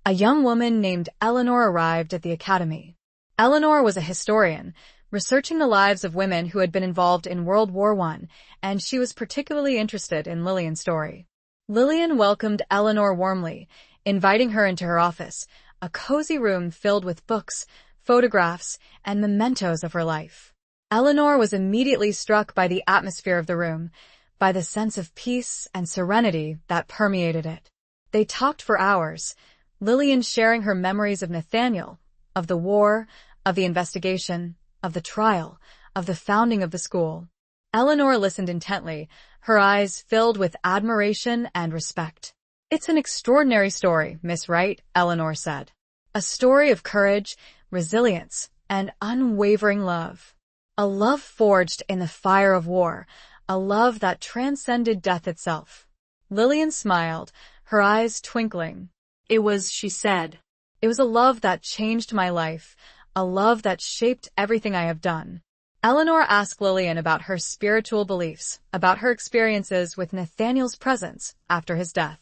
a young woman named Eleanor arrived at the academy. Eleanor was a historian, researching the lives of women who had been involved in World War I, and she was particularly interested in Lillian's story. Lillian welcomed Eleanor warmly, inviting her into her office, a cozy room filled with books, photographs, and mementos of her life. Eleanor was immediately struck by the atmosphere of the room, by the sense of peace and serenity that permeated it. They talked for hours, Lillian sharing her memories of Nathaniel, of the war, of the investigation, of the trial, of the founding of the school. Eleanor listened intently, her eyes filled with admiration and respect. "It's an extraordinary story, Miss Wright," Eleanor said. "A story of courage, resilience, and unwavering love. A love forged in the fire of war, a love that transcended death itself." Lillian smiled, her eyes twinkling. She said, "It was a love that changed my life, a love that shaped everything I have done." Eleanor asked Lillian about her spiritual beliefs, about her experiences with Nathaniel's presence after his death.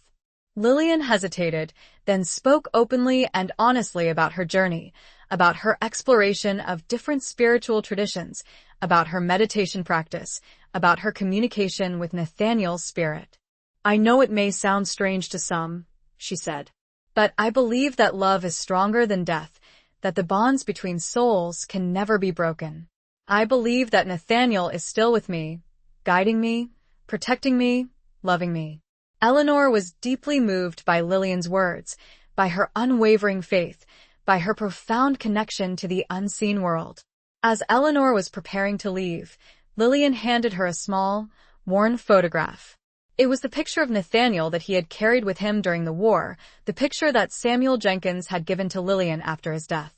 Lillian hesitated, then spoke openly and honestly about her journey, about her exploration of different spiritual traditions, about her meditation practice, about her communication with Nathaniel's spirit. "I know it may sound strange to some," she said, "but I believe that love is stronger than death, that the bonds between souls can never be broken. I believe that Nathaniel is still with me, guiding me, protecting me, loving me." Eleanor was deeply moved by Lillian's words, by her unwavering faith, by her profound connection to the unseen world. As Eleanor was preparing to leave, Lillian handed her a small, worn photograph. It was the picture of Nathaniel that he had carried with him during the war, the picture that Samuel Jenkins had given to Lillian after his death.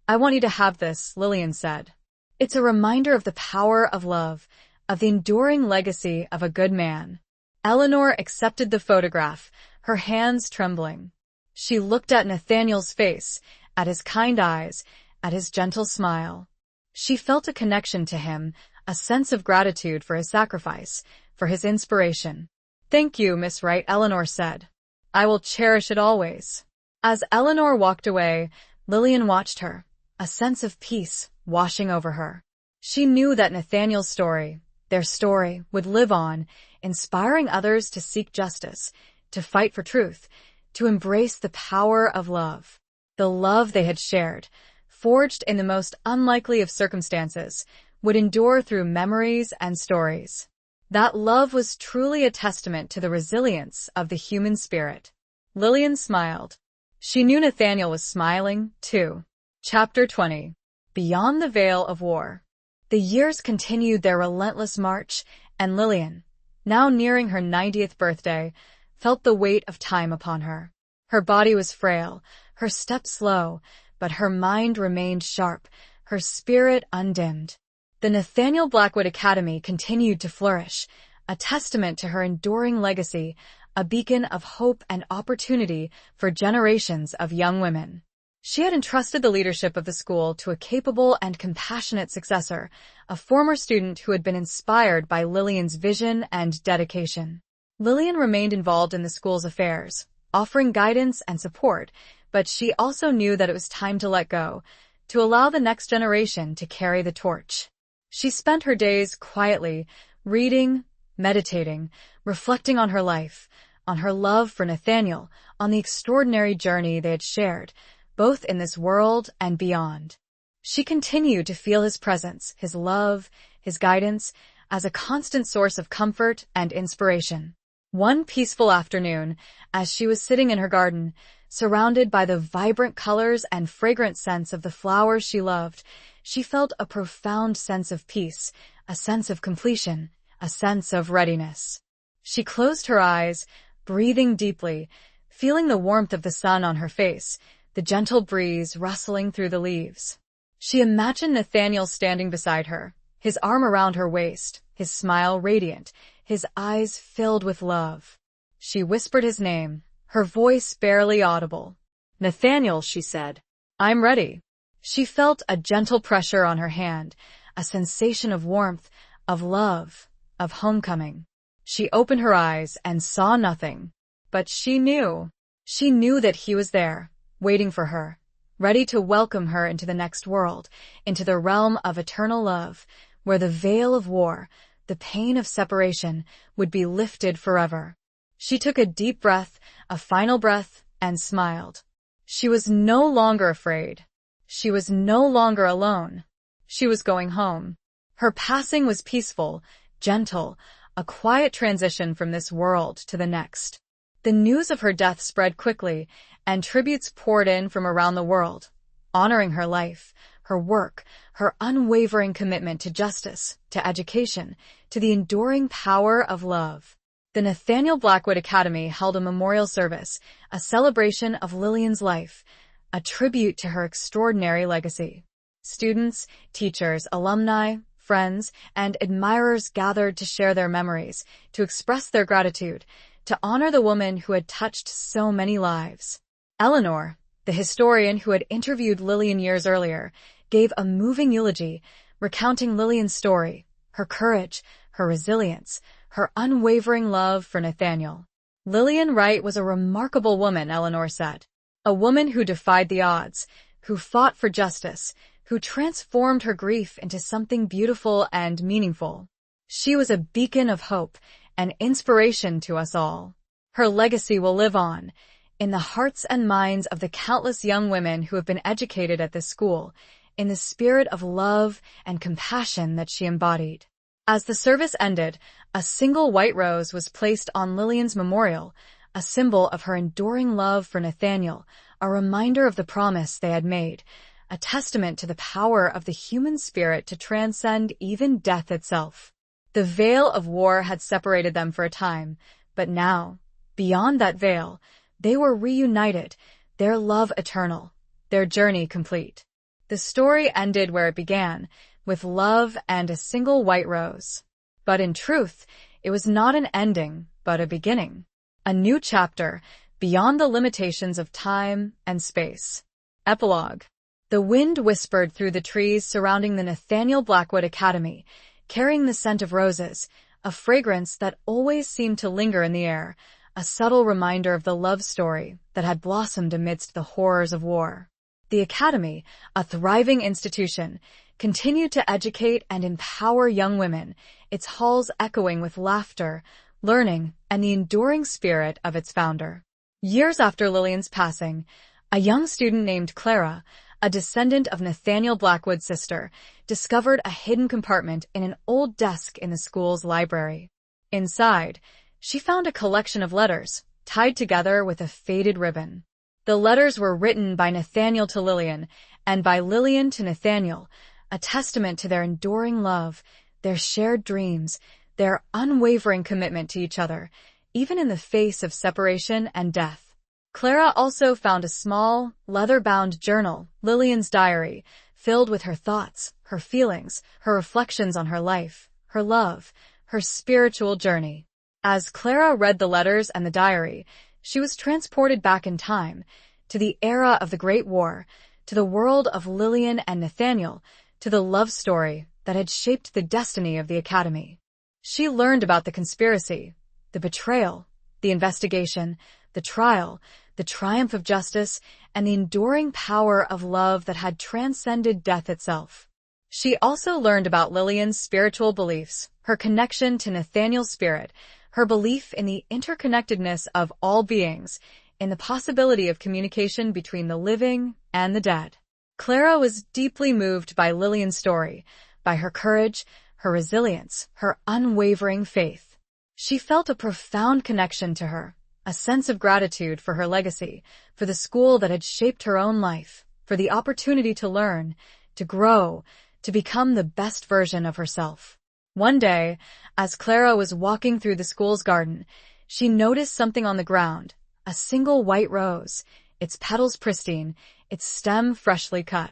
"I want you to have this," Lillian said. "It's a reminder of the power of love, of the enduring legacy of a good man." Eleanor accepted the photograph, her hands trembling. She looked at Nathaniel's face, at his kind eyes, at his gentle smile. She felt a connection to him, a sense of gratitude for his sacrifice, for his inspiration. "Thank you, Miss Wright," Eleanor said. "I will cherish it always." As Eleanor walked away, Lillian watched her, a sense of peace washing over her. She knew that Nathaniel's story, their story, would live on, inspiring others to seek justice, to fight for truth, to embrace the power of love. The love they had shared, forged in the most unlikely of circumstances, would endure through memories and stories. That love was truly a testament to the resilience of the human spirit. Lillian smiled. She knew Nathaniel was smiling, too. Chapter 20. Beyond the Veil of War. The years continued their relentless march, and Lillian, now nearing her 90th birthday, felt the weight of time upon her. Her body was frail, her steps slow, but her mind remained sharp, her spirit undimmed. The Nathaniel Blackwood Academy continued to flourish, a testament to her enduring legacy, a beacon of hope and opportunity for generations of young women. She had entrusted the leadership of the school to a capable and compassionate successor, a former student who had been inspired by Lillian's vision and dedication. Lillian remained involved in the school's affairs, offering guidance and support, but she also knew that it was time to let go, to allow the next generation to carry the torch. She spent her days quietly, reading, meditating, reflecting on her life, on her love for Nathaniel, on the extraordinary journey they had shared, both in this world and beyond. She continued to feel his presence, his love, his guidance, as a constant source of comfort and inspiration. One peaceful afternoon, as she was sitting in her garden, surrounded by the vibrant colors and fragrant scents of the flowers she loved, she felt a profound sense of peace, a sense of completion, a sense of readiness. She closed her eyes, breathing deeply, feeling the warmth of the sun on her face, the gentle breeze rustling through the leaves. She imagined Nathaniel standing beside her, his arm around her waist, his smile radiant, his eyes filled with love. She whispered his name, her voice barely audible. "Nathaniel," she said. "I'm ready." She felt a gentle pressure on her hand, a sensation of warmth, of love, of homecoming. She opened her eyes and saw nothing. But she knew. She knew that he was there, waiting for her, ready to welcome her into the next world, into the realm of eternal love, where the veil of war, the pain of separation, would be lifted forever. She took a deep breath, a final breath, and smiled. She was no longer afraid. She was no longer alone. She was going home. Her passing was peaceful, gentle, a quiet transition from this world to the next. The news of her death spread quickly, and tributes poured in from around the world, honoring her life, her work, her unwavering commitment to justice, to education, to the enduring power of love. The Nathaniel Blackwood Academy held a memorial service, a celebration of Lillian's life, a tribute to her extraordinary legacy. Students, teachers, alumni, friends, and admirers gathered to share their memories, to express their gratitude, to honor the woman who had touched so many lives. Eleanor, the historian who had interviewed Lillian years earlier, gave a moving eulogy, recounting Lillian's story, her courage, her resilience, her unwavering love for Nathaniel. Lillian Wright was a remarkable woman, Eleanor said. A woman who defied the odds, who fought for justice, who transformed her grief into something beautiful and meaningful. She was a beacon of hope, an inspiration to us all. Her legacy will live on, in the hearts and minds of the countless young women who have been educated at this school, in the spirit of love and compassion that she embodied. As the service ended, a single white rose was placed on Lillian's memorial, a symbol of her enduring love for Nathaniel, a reminder of the promise they had made, a testament to the power of the human spirit to transcend even death itself. The veil of war had separated them for a time, but now, beyond that veil, they were reunited, their love eternal, their journey complete. The story ended where it began, with love and a single white rose. But in truth, it was not an ending, but a beginning. A new chapter, beyond the limitations of time and space. Epilogue. The wind whispered through the trees surrounding the Nathaniel Blackwood Academy, carrying the scent of roses, a fragrance that always seemed to linger in the air, a subtle reminder of the love story that had blossomed amidst the horrors of war. The Academy, a thriving institution, continued to educate and empower young women, its halls echoing with laughter, learning, and the enduring spirit of its founder. Years after Lillian's passing, a young student named Clara, a descendant of Nathaniel Blackwood's sister, discovered a hidden compartment in an old desk in the school's library. Inside, she found a collection of letters, tied together with a faded ribbon. The letters were written by Nathaniel to Lillian, and by Lillian to Nathaniel, a testament to their enduring love, their shared dreams, their unwavering commitment to each other, even in the face of separation and death. Clara also found a small, leather-bound journal, Lillian's diary, filled with her thoughts, her feelings, her reflections on her life, her love, her spiritual journey. As Clara read the letters and the diary, she was transported back in time, to the era of the Great War, to the world of Lillian and Nathaniel, to the love story that had shaped the destiny of the Academy. She learned about the conspiracy, the betrayal, the investigation, the trial, the triumph of justice, and the enduring power of love that had transcended death itself. She also learned about Lillian's spiritual beliefs, her connection to Nathaniel's spirit, her belief in the interconnectedness of all beings, in the possibility of communication between the living and the dead. Clara was deeply moved by Lillian's story, by her courage, her resilience, her unwavering faith. She felt a profound connection to her, a sense of gratitude for her legacy, for the school that had shaped her own life, for the opportunity to learn, to grow, to become the best version of herself. One day, as Clara was walking through the school's garden, she noticed something on the ground, a single white rose, its petals pristine, its stem freshly cut.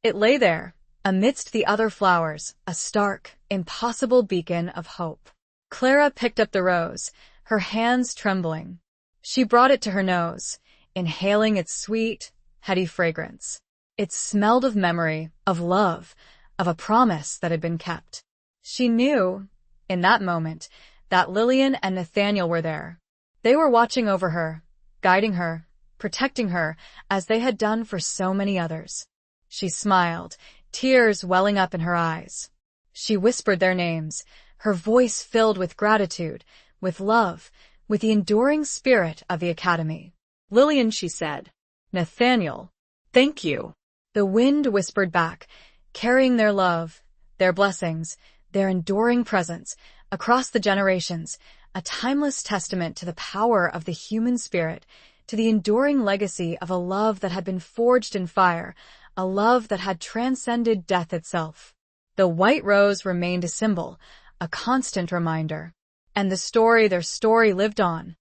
It lay there, amidst the other flowers, a stark, impossible beacon of hope. Clara picked up the rose, her hands trembling. She brought it to her nose, inhaling its sweet, heady fragrance. It smelled of memory, of love, of a promise that had been kept. She knew, in that moment, that Lillian and Nathaniel were there. They were watching over her, guiding her, protecting her as they had done for so many others. She smiled, tears welling up in her eyes. She whispered their names, her voice filled with gratitude, with love, with the enduring spirit of the Academy. Lillian, she said. Nathaniel. Thank you. The wind whispered back, carrying their love, their blessings, their enduring presence across the generations, a timeless testament to the power of the human spirit, to the enduring legacy of a love that had been forged in fire, a love that had transcended death itself. The white rose remained a symbol, a constant reminder. And their story lived on.